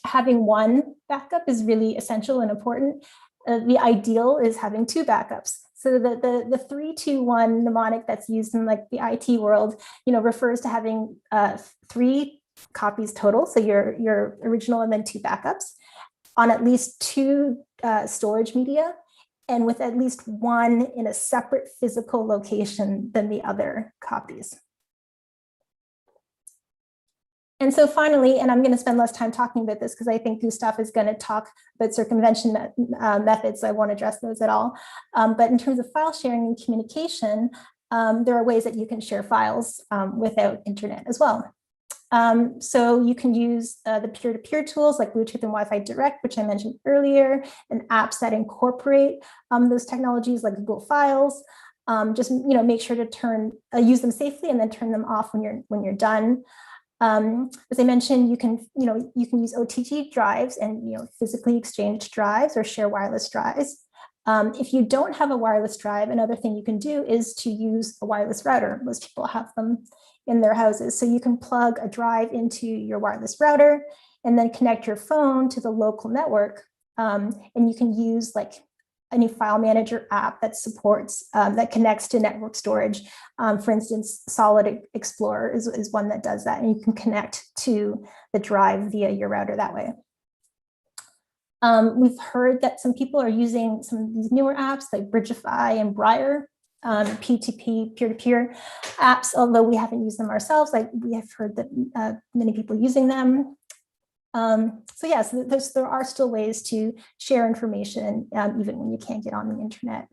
Having one backup is really essential and important. The ideal is having two backups. So the 3-2-1 mnemonic that's used in like the IT world, refers to having 3 copies total. So your original and then 2 backups on at least 2 storage media, and with at least one in a separate physical location than the other copies. And so finally, and I'm going to spend less time talking about this because I think Gustaf is going to talk about circumvention methods, so I won't address those at all. But in terms of file sharing and communication, there are ways that you can share files without internet as well. So you can use the peer-to-peer tools like Bluetooth and Wi-Fi Direct, which I mentioned earlier, and apps that incorporate those technologies like Google Files. Just make sure to use them safely and then turn them off when you're done. As I mentioned, you can use OTG drives and physically exchange drives or share wireless drives. If you don't have a wireless drive, another thing you can do is to use a wireless router. Most people have them in their houses. So you can plug a drive into your wireless router and then connect your phone to the local network. And you can use like any file manager app that supports, that connects to network storage. For instance, Uni Explorer is one that does that, and you can connect to the drive via your router that way. We've heard that some people are using some of these newer apps like Bridgeify and Briar, P2P, peer-to-peer apps, although we haven't used them ourselves. Like we have heard that many people using them. So yes, there are still ways to share information even when you can't get on the internet.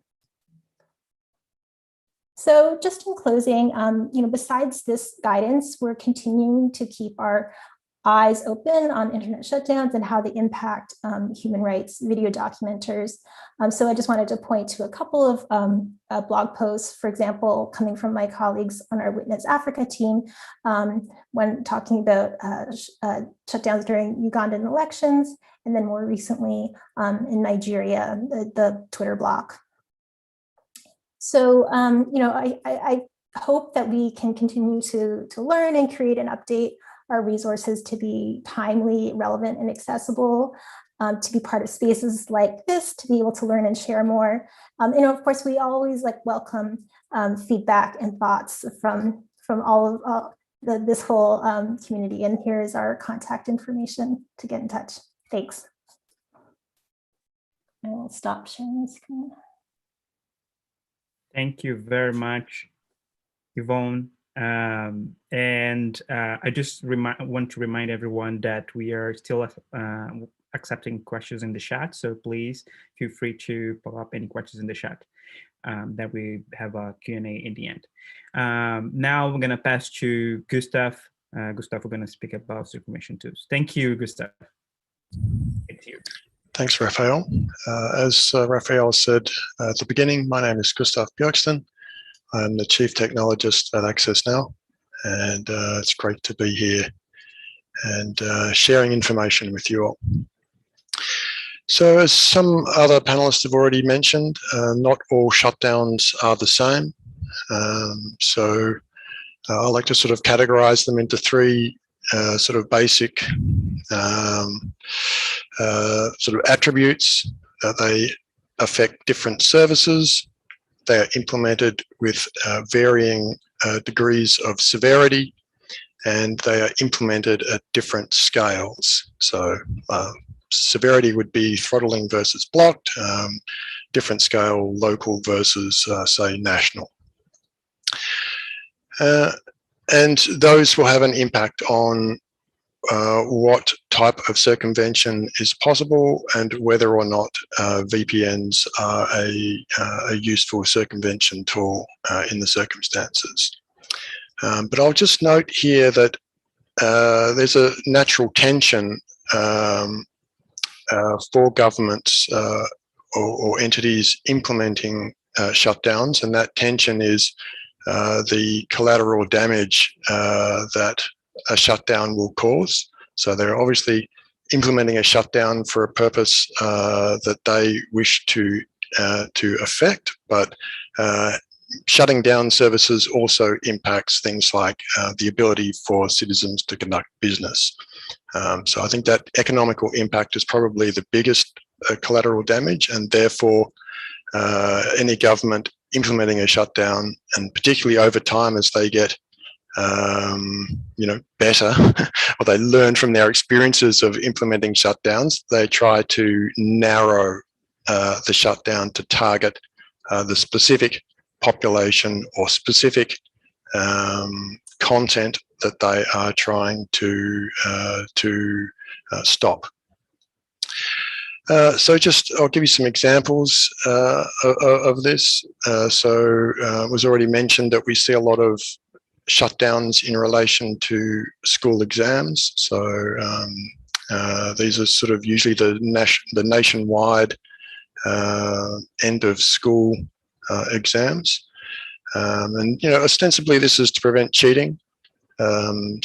So just in closing, besides this guidance, we're continuing to keep our eyes open on internet shutdowns and how they impact human rights video documenters. So I just wanted to point to a couple of blog posts, for example, coming from my colleagues on our Witness Africa team when talking about shutdowns during Ugandan elections, and then more recently in Nigeria, the Twitter block. So, I hope that we can continue to learn and create and update our resources to be timely, relevant, and accessible, to be part of spaces like this, to be able to learn and share more. Of course, we always welcome feedback and thoughts from all of this whole community. And here's our contact information to get in touch. Thanks. I will stop sharing the screen. Thank you very much, Yvonne. I just want to remind everyone that we are still accepting questions in the chat. So please feel free to pop up any questions in the chat. That we have a Q&A in the end. Now we're going to pass to Gustaf. Gustaf, we're going to speak about circumvention tools. Thank you, Gustaf. Thank you. Thanks, Rafael. As Rafael said at the beginning, my name is Gustaf Bjorksten. I'm the Chief Technologist at Access Now, and it's great to be here and sharing information with you all. So as some other panelists have already mentioned, not all shutdowns are the same. So I like to sort of categorize them into three sort of basic sort of attributes. They affect different services. They are implemented with varying degrees of severity, and they are implemented at different scales. So severity would be throttling versus blocked, different scale, local versus, say, national. And those will have an impact on what type of circumvention is possible and whether or not VPNs are a useful circumvention tool in the circumstances. But I'll just note here that there's a natural tension for governments or entities implementing shutdowns, and that tension is the collateral damage that a shutdown will cause. So they're obviously implementing a shutdown for a purpose that they wish to affect, but shutting down services also impacts things like the ability for citizens to conduct business. So I think that economical impact is probably the biggest collateral damage, and therefore any government implementing a shutdown, and particularly over time as they get better, or they learn from their experiences of implementing shutdowns, they try to narrow the shutdown to target the specific population or specific content that they are trying to stop. So I'll give you some examples of this. It was already mentioned that we see a lot of shutdowns in relation to school exams. So these are sort of usually the nationwide end of school exams. And, ostensibly this is to prevent cheating. But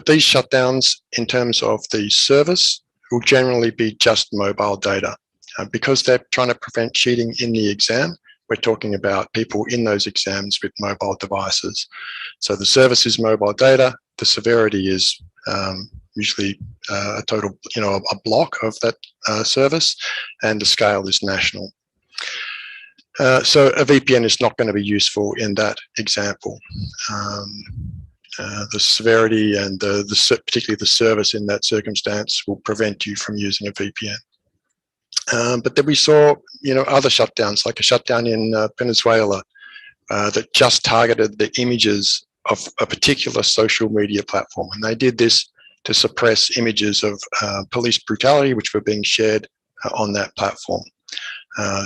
these shutdowns in terms of the service will generally be just mobile data. Because they're trying to prevent cheating in the exam, we're talking about people in those exams with mobile devices. So the service is mobile data, the severity is usually a total, a block of that service, and the scale is national. So a VPN is not going to be useful in that example. The severity and particularly the service in that circumstance will prevent you from using a VPN. But then we saw, other shutdowns, like a shutdown in Venezuela that just targeted the images of a particular social media platform. And they did this to suppress images of police brutality, which were being shared on that platform.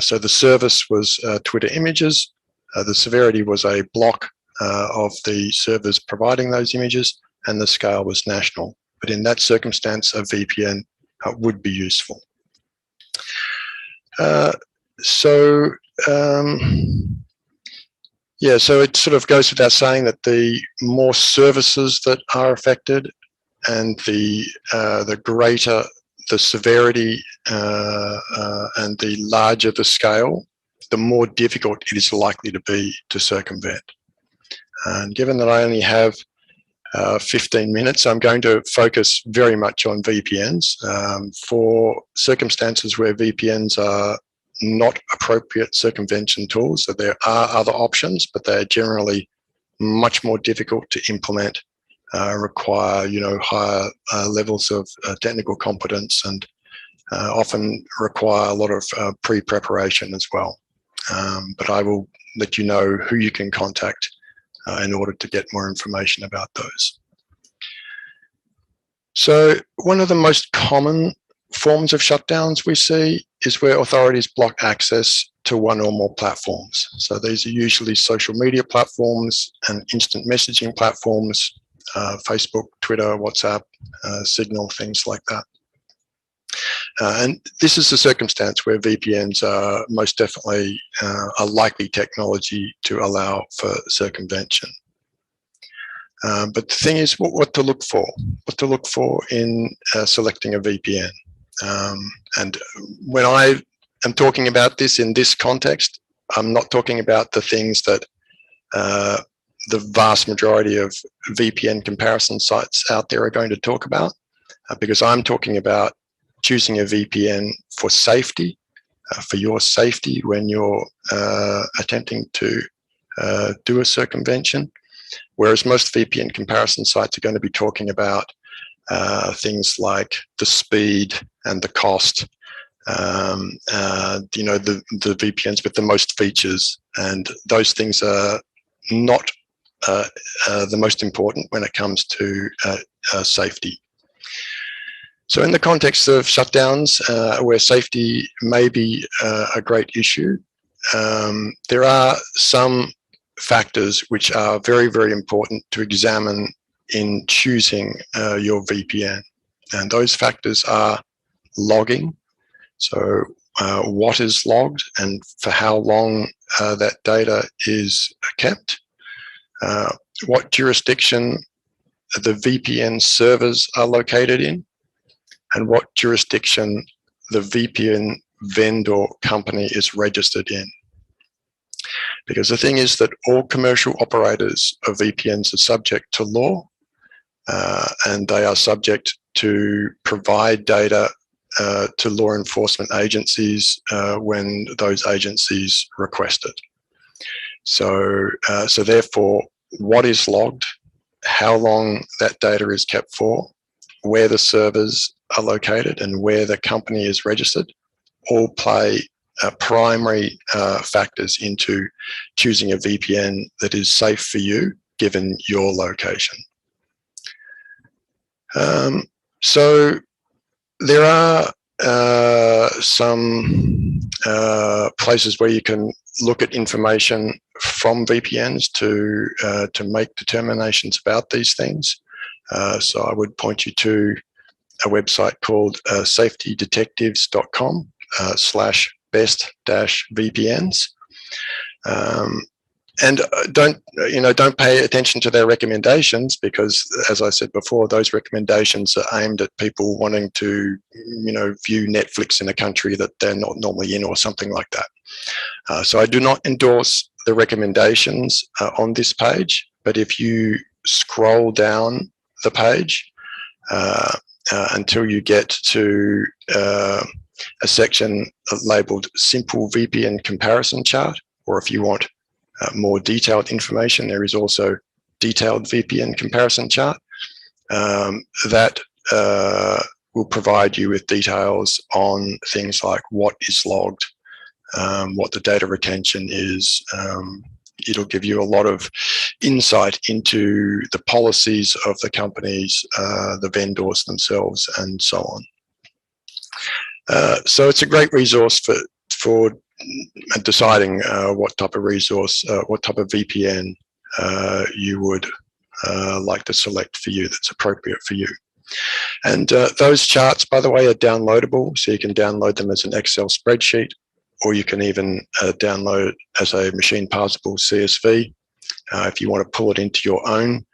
So the service was Twitter images. The severity was a block of the servers providing those images, and the scale was national. But in that circumstance, a VPN would be useful. So it sort of goes without saying that the more services that are affected and the greater the severity and the larger the scale, the more difficult it is likely to be to circumvent. And given that I only have 15 minutes, I'm going to focus very much on VPNs. For circumstances where VPNs are not appropriate circumvention tools, so there are other options, but they're generally much more difficult to implement, require higher levels of technical competence, and often require a lot of pre-preparation as well. But I will let you know who you can contact in order to get more information about those. So one of the most common forms of shutdowns we see is where authorities block access to one or more platforms. So these are usually social media platforms and instant messaging platforms, Facebook, Twitter, WhatsApp, Signal, things like that. And this is the circumstance where VPNs are most definitely a likely technology to allow for circumvention. But the thing is, what to look for? What to look for in selecting a VPN? And when I am talking about this in this context, I'm not talking about the things that the vast majority of VPN comparison sites out there are going to talk about, because I'm talking about choosing a VPN for safety, for your safety when you're attempting to do a circumvention, whereas most VPN comparison sites are going to be talking about things like the speed and the cost, you know, the VPNs with the most features, and those things are not the most important when it comes to safety. So in the context of shutdowns, where safety may be a great issue, there are some factors which are very, very important to examine in choosing your VPN. And those factors are logging. So what is logged and for how long that data is kept, what jurisdiction the VPN servers are located in, and what jurisdiction the VPN vendor company is registered in. Because the thing is that all commercial operators of VPNs are subject to law, and they are subject to provide data to law enforcement agencies when those agencies request it. So, so therefore, what is logged, how long that data is kept for, where the servers are located, and where the company is registered, all play primary factors into choosing a VPN that is safe for you, given your location. So there are some places where you can look at information from VPNs to make determinations about these things. So I would point you to a website called safetydetectives.com/best-VPNs. And don't pay attention to their recommendations, because, as I said before, those recommendations are aimed at people wanting to, view Netflix in a country that they're not normally in, or something like that. So I do not endorse the recommendations on this page, but if you scroll down the page until you get to a section labeled Simple VPN Comparison Chart, or if you want more detailed information, there is also Detailed VPN Comparison Chart. That will provide you with details on things like what is logged, what the data retention is. It'll give you a lot of insight into the policies of the companies, the vendors themselves, and so on. So it's a great resource for deciding what type of resource, what type of VPN you would like to select for you that's appropriate for you. And those charts, by the way, are downloadable, so you can download them as an Excel spreadsheet, or you can even download it as a machine parsable CSV if you want to pull it into your own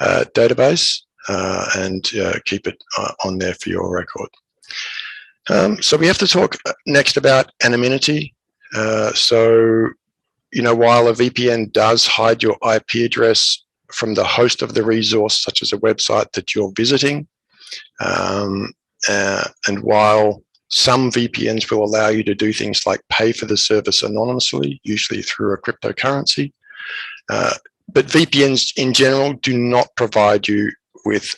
database and keep it on there for your record. So we have to talk next about anonymity. So, while a VPN does hide your IP address from the host of the resource, such as a website that you're visiting, and while some VPNs will allow you to do things like pay for the service anonymously, usually through a cryptocurrency, but VPNs in general do not provide you with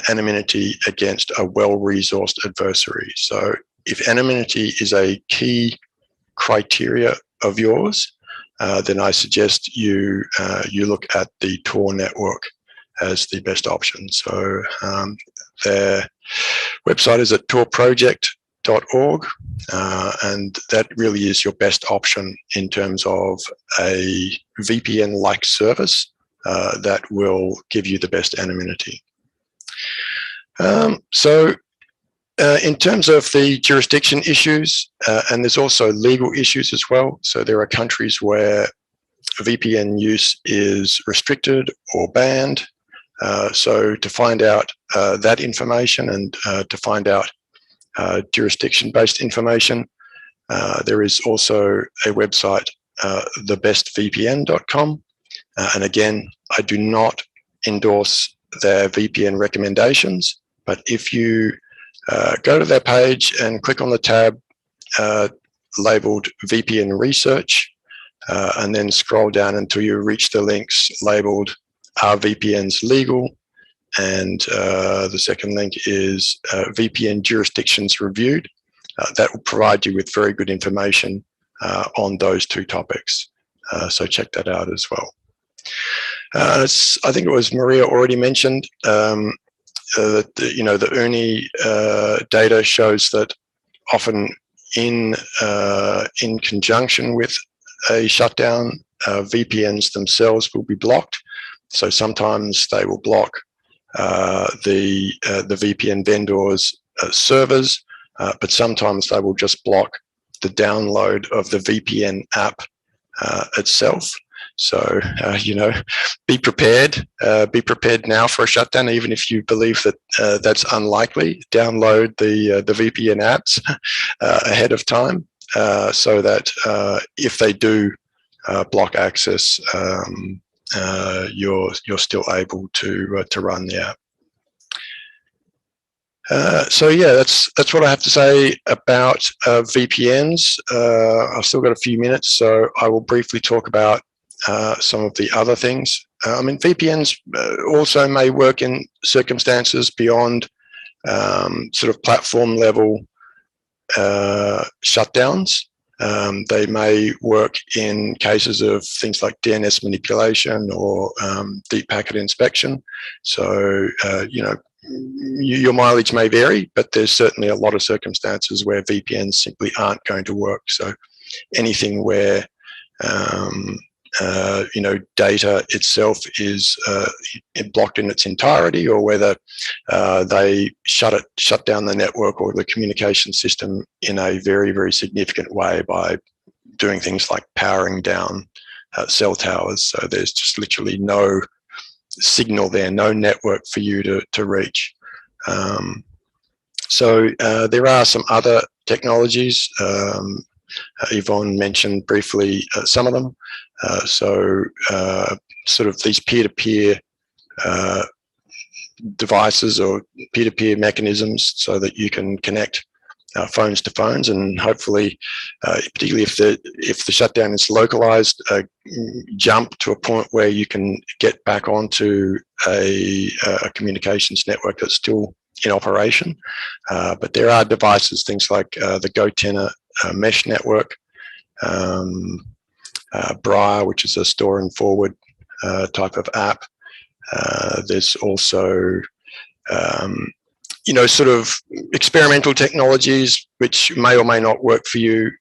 anonymity against a well-resourced adversary. So if anonymity is a key criteria of yours, then I suggest you look at the Tor network as the best option. So their website is at torproject.org, and that really is your best option in terms of a VPN-like service that will give you the best anonymity. In terms of the jurisdiction issues, and there's also legal issues as well. So there are countries where VPN use is restricted or banned. So to find out that information and to find out jurisdiction-based information. There is also a website, thebestvpn.com. And again, I do not endorse their VPN recommendations, but if you go to their page and click on the tab labeled VPN research, and then scroll down until you reach the links labeled Are VPNs Legal? And the second link is VPN Jurisdictions Reviewed. That will provide you with very good information on those two topics. So check that out as well. I think it was Maria already mentioned that the OONI data shows that often in conjunction with a shutdown, VPNs themselves will be blocked. So sometimes they will block the VPN vendors' servers, but sometimes they will just block the download of the VPN app itself. So, be prepared. Be prepared now for a shutdown, even if you believe that that's unlikely. Download the VPN apps ahead of time so that if they do block access, you're still able to run the app. So yeah, that's what I have to say about VPNs. I've still got a few minutes, so I will briefly talk about some of the other things. I mean, VPNs also may work in circumstances beyond sort of platform level shutdowns. They may work in cases of things like DNS manipulation or deep packet inspection. So, your mileage may vary, but there's certainly a lot of circumstances where VPNs simply aren't going to work. So anything where data itself is blocked in its entirety, or whether they shut down the network or the communication system in a very, very significant way by doing things like powering down cell towers. So there's just literally no signal there, no network for you to reach. So there are some other technologies. Yvonne mentioned briefly some of them. Sort of these peer-to-peer devices or peer-to-peer mechanisms so that you can connect phones to phones, and hopefully, particularly if the shutdown is localized, jump to a point where you can get back onto a communications network that's still in operation. But there are devices, things like the GoTenna mesh network, Briar, which is a store and forward type of app. There's also sort of experimental technologies which may or may not work for you,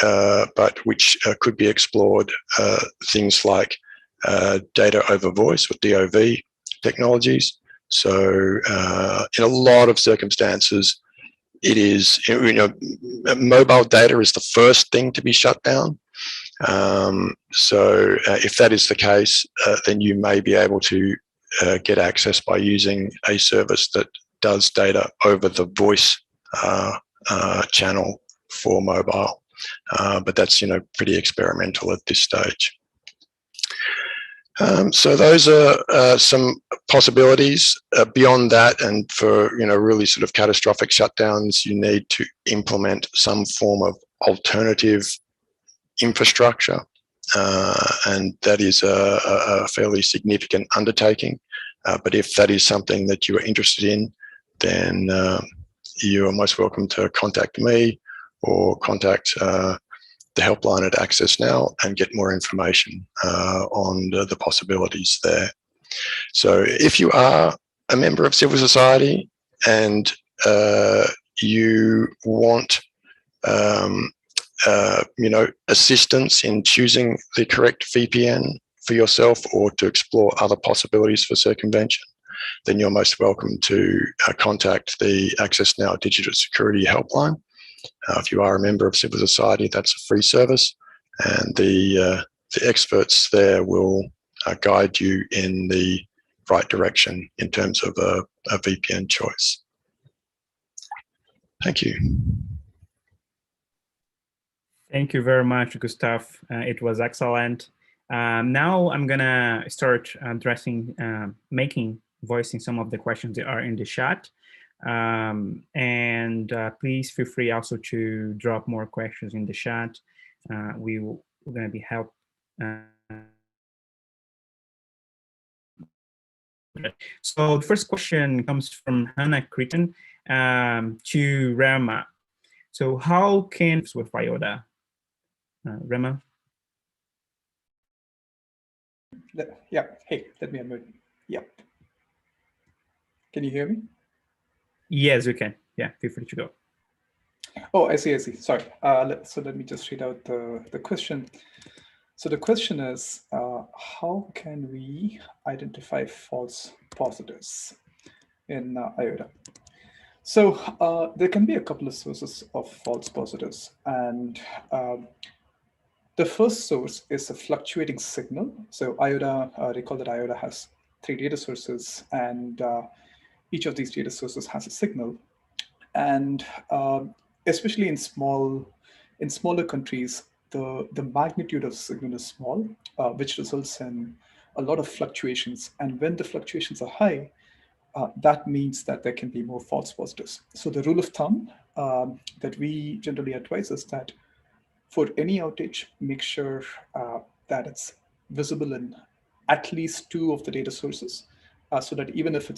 but which could be explored. Things like data over voice, or DOV technologies. So in a lot of circumstances, it is, mobile data is the first thing to be shut down. So if that is the case, then you may be able to get access by using a service that does data over the voice channel for mobile. But that's, pretty experimental at this stage. So those are some possibilities. Beyond that, and for really sort of catastrophic shutdowns, you need to implement some form of alternative infrastructure, and that is a fairly significant undertaking. But if that is something that you are interested in, then you are most welcome to contact me or contact the helpline at Access Now and get more information on the possibilities there. So if you are a member of civil society and you want assistance in choosing the correct VPN for yourself, or to explore other possibilities for circumvention, then you're most welcome to contact the Access Now Digital Security Helpline. If you are a member of civil society, that's a free service, and the experts there will guide you in the right direction in terms of a VPN choice. Thank you. Thank you very much, Gustaf. It was excellent. Now I'm gonna start addressing, voicing some of the questions that are in the chat. Please feel free also to drop more questions in the chat. We're gonna be help. So the first question comes from Hannah Crichton to Rama. So how can with IOTA? Rama? Yeah, hey, let me unmute. Yep. Can you hear me? Yes, we can. Yeah, feel free to go. Oh, I see. Sorry. So let me just read out the question. So the question is, how can we identify false positives in IOTA? So there can be a couple of sources of false positives. And the first source is a fluctuating signal. So IOTA, recall that IOTA has 3 data sources, and each of these data sources has a signal. And especially in smaller countries, the magnitude of the signal is small, which results in a lot of fluctuations. And when the fluctuations are high, that means that there can be more false positives. So the rule of thumb that we generally advise is that for any outage, make sure that it's visible in at least 2 of the data sources, so that even if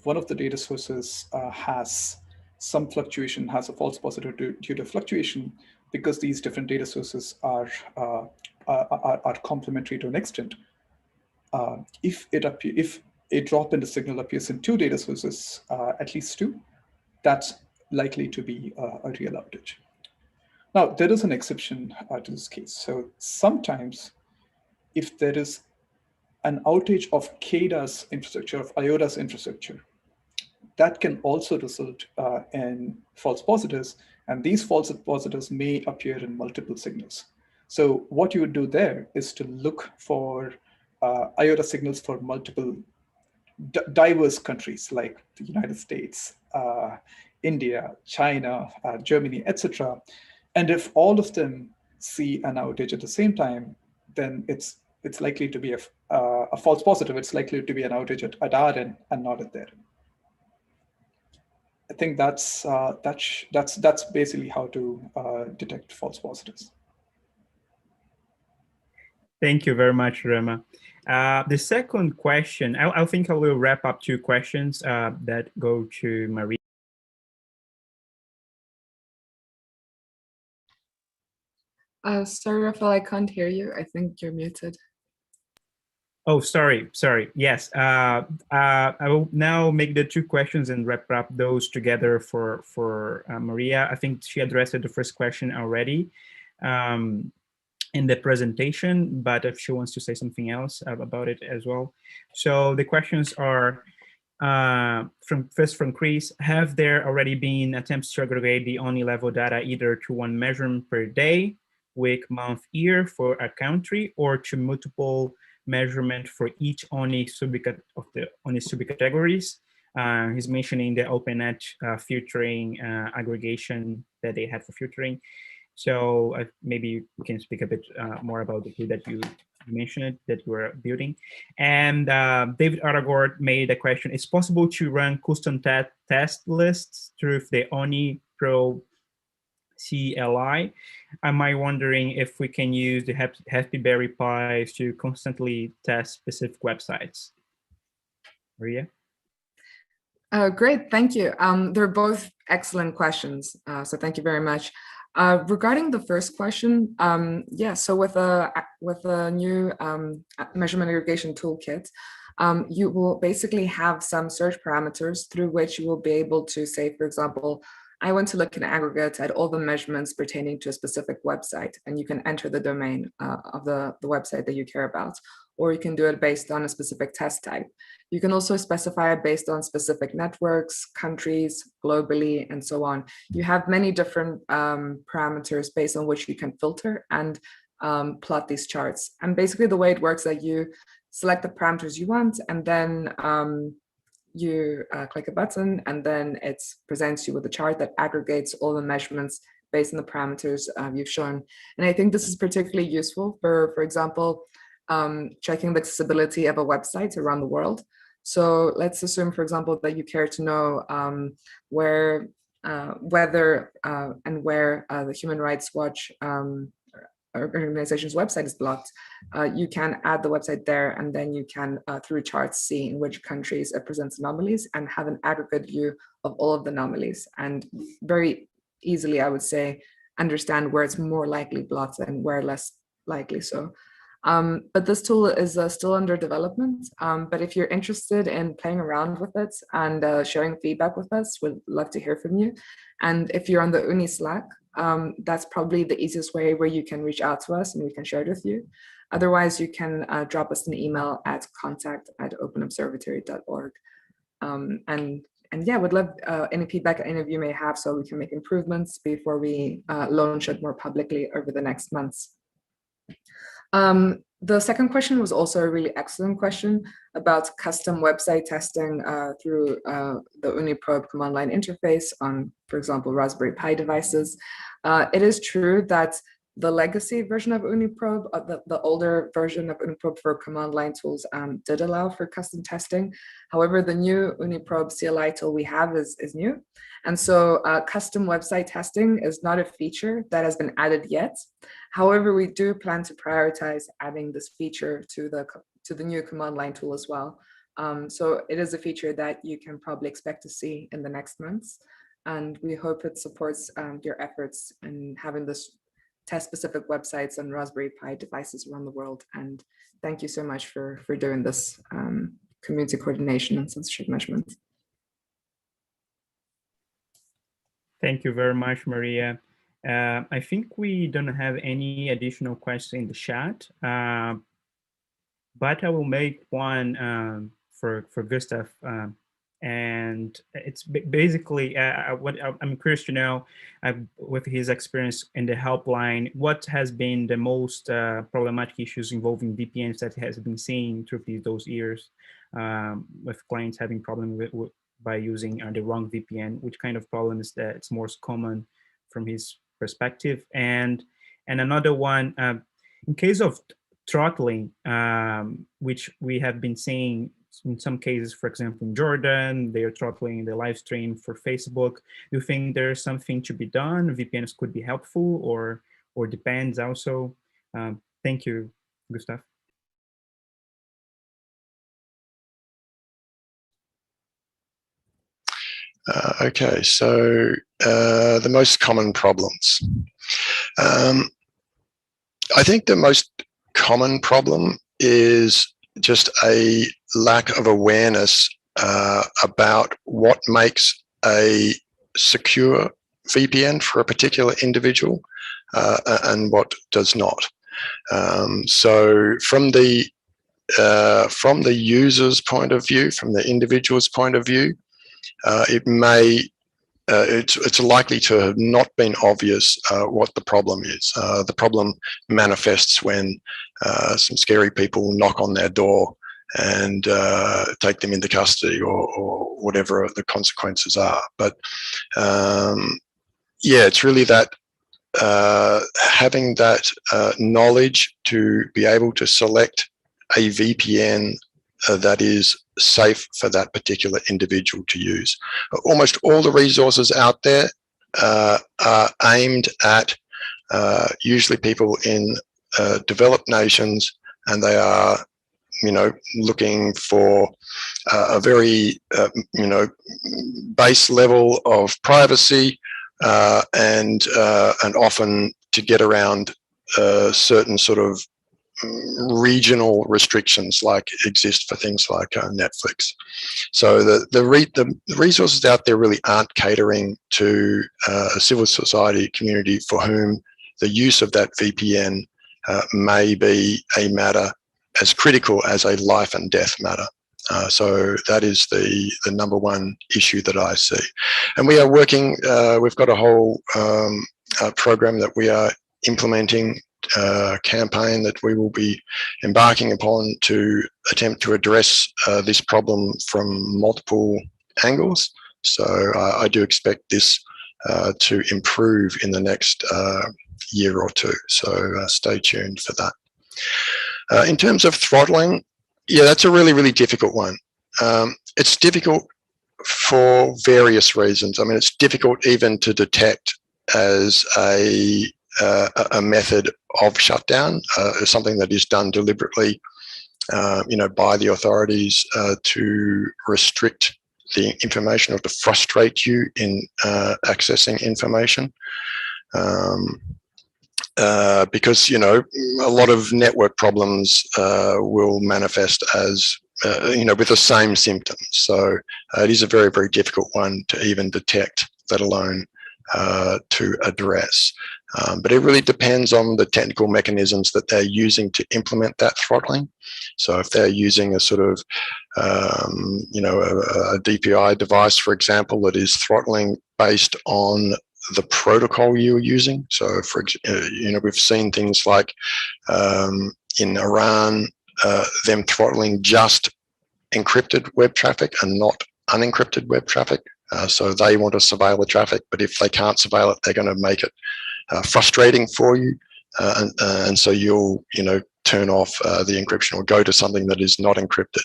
one of the data sources has some fluctuation, has a false positive due to fluctuation, because these different data sources are complementary to an extent. If a drop in the signal appears in 2 data sources, at least 2, that's likely to be a real outage. Now, there is an exception to this case. So sometimes if there is an outage of CAIDA's infrastructure, of IOTA's infrastructure, that can also result in false positives. And these false positives may appear in multiple signals. So what you would do there is to look for IOTA signals for multiple diverse countries like the United States, India, China, Germany, etc. And if all of them see an outage at the same time, then it's likely to be a false positive. It's likely to be an outage at our end and not at their end. I think that's basically how to detect false positives. Thank you very much, Rama. The second question, I think I will wrap up 2 questions that go to Maria. Sorry, Rafael, I can't hear you. I think you're muted. Oh, sorry. Yes, I will now make the 2 questions and wrap up those together for Maria. I think she addressed the first question already in the presentation, but if she wants to say something else about it as well. So the questions are from Chris. Have there already been attempts to aggregate the OONI level data either to one measurement per day, week, month, year for a country, or to multiple measurement for each OONI subcategories? He's mentioning the OpenNet filtering aggregation that they have for filtering. So maybe we can speak a bit more about the tool that you mentioned that you were building. And David Aragord made a question: it's possible to run custom test lists through the Uniprobe CLI? Am I wondering if we can use the Raspberry Pi to constantly test specific websites? Maria? Great, thank you. They're both excellent questions, so thank you very much. Regarding the first question, yeah, so with a new measurement aggregation toolkit, you will basically have some search parameters through which you will be able to say, for example, I want to look in aggregate at all the measurements pertaining to a specific website, and you can enter the domain of the website that you care about, or you can do it based on a specific test type. You can also specify it based on specific networks, countries, globally, and so on. You have many different parameters based on which you can filter and plot these charts. And basically the way it works is that you select the parameters you want, and then you click a button, and then it presents you with a chart that aggregates all the measurements based on the parameters you've shown. And I think this is particularly useful for example, checking the accessibility of a website around the world. So let's assume, for example, that you care to know whether and where the Human Rights Watch organization's website is blocked. You can add the website there, and then you can, through charts, see in which countries it presents anomalies and have an aggregate view of all of the anomalies. And very easily, I would say, understand where it's more likely blocked and where less likely so. But this tool is still under development. But if you're interested in playing around with it and sharing feedback with us, we'd love to hear from you. And if you're on the OONI Slack, that's probably the easiest way where you can reach out to us and we can share it with you. Otherwise, you can drop us an email at contact@openobservatory.org. And yeah, would love any feedback any of you may have so we can make improvements before we launch it more publicly over the next months. The second question was also a really excellent question about custom website testing through the Uniprobe command line interface on, for example, Raspberry Pi devices. It is true that the legacy version of Uniprobe, the older version of Uniprobe for command line tools did allow for custom testing. However, the new Uniprobe CLI tool we have is new. And so custom website testing is not a feature that has been added yet. However, we do plan to prioritize adding this feature to the new command line tool as well. So it is a feature that you can probably expect to see in the next months. And we hope it supports your efforts in having this test-specific websites on Raspberry Pi devices around the world. And thank you so much for doing this community coordination and censorship measurement. Thank you very much, Maria. I think we don't have any additional questions in the chat, but I will make one for Gustaf. And it's basically what I'm curious to know, with his experience in the helpline, what has been the most problematic issues involving VPNs that he has been seeing through those years, with clients having problems by using the wrong VPN, which kind of problems that it's most common from his perspective. And another one, in case of throttling, which we have been seeing in some cases, for example, in Jordan, they are throttling the live stream for Facebook. Do you think there's something to be done? VPNs could be helpful, or depends also? Thank you, Gustaf. Okay, so the most common problems. I think the most common problem is just a lack of awareness about what makes a secure VPN for a particular individual and what does not. So from the user's point of view, from the individual's point of view, it may it's likely to have not been obvious what the problem is. The problem manifests when some scary people knock on their door and take them into custody or whatever the consequences are. But yeah, it's really that having that knowledge to be able to select a VPN that is safe for that particular individual to use. Almost all the resources out there are aimed at usually people in developed nations, and they are, looking for a very, base level of privacy and often to get around certain sort of regional restrictions like exist for things like Netflix. So the resources out there really aren't catering to a civil society community for whom the use of that VPN may be a matter as critical as a life and death matter. So that is the number one issue that I see. And we are working, we've got a whole program that we are implementing campaign that we will be embarking upon to attempt to address this problem from multiple angles. So I do expect this to improve in the next year or two. So stay tuned for that. In terms of throttling, yeah, that's a really, really difficult one. It's difficult for various reasons. I mean, it's difficult even to detect as a method of shutdown, something that is done deliberately, by the authorities to restrict the information or to frustrate you in accessing information. Because, a lot of network problems will manifest as, with the same symptoms. So it is a very, very difficult one to even detect, let alone to address. But it really depends on the technical mechanisms that they're using to implement that throttling. So if they're using a sort of, a DPI device, for example, that is throttling based on the protocol you're using. So, we've seen things like in Iran, them throttling just encrypted web traffic and not unencrypted web traffic. So they want to surveil the traffic, but if they can't surveil it, they're going to make it frustrating for you. And so you'll, turn off the encryption or go to something that is not encrypted.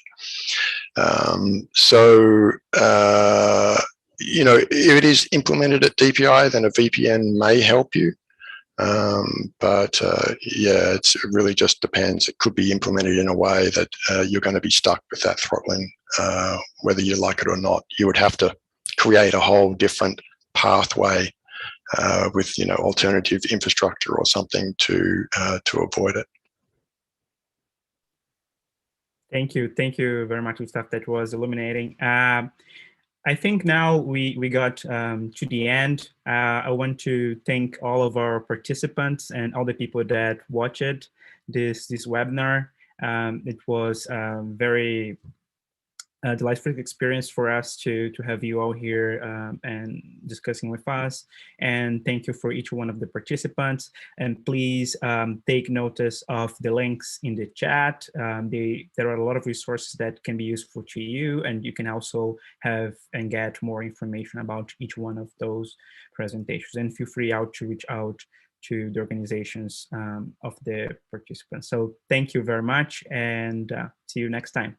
If it is implemented at DPI, then a VPN may help you. It really just depends. It could be implemented in a way that you're going to be stuck with that throttling, whether you like it or not. You would have to create a whole different pathway with alternative infrastructure or something to avoid it. Thank you very much, Gustaf. That was illuminating. I think now we got to the end. I want to thank all of our participants and all the people that watched this webinar. It was very delightful experience for us to have you all here and discussing with us. And thank you for each one of the participants. And please take notice of the links in the chat. There are a lot of resources that can be useful to you, and you can also have and get more information about each one of those presentations. And feel free to reach out to the organizations of the participants. So thank you very much, and see you next time.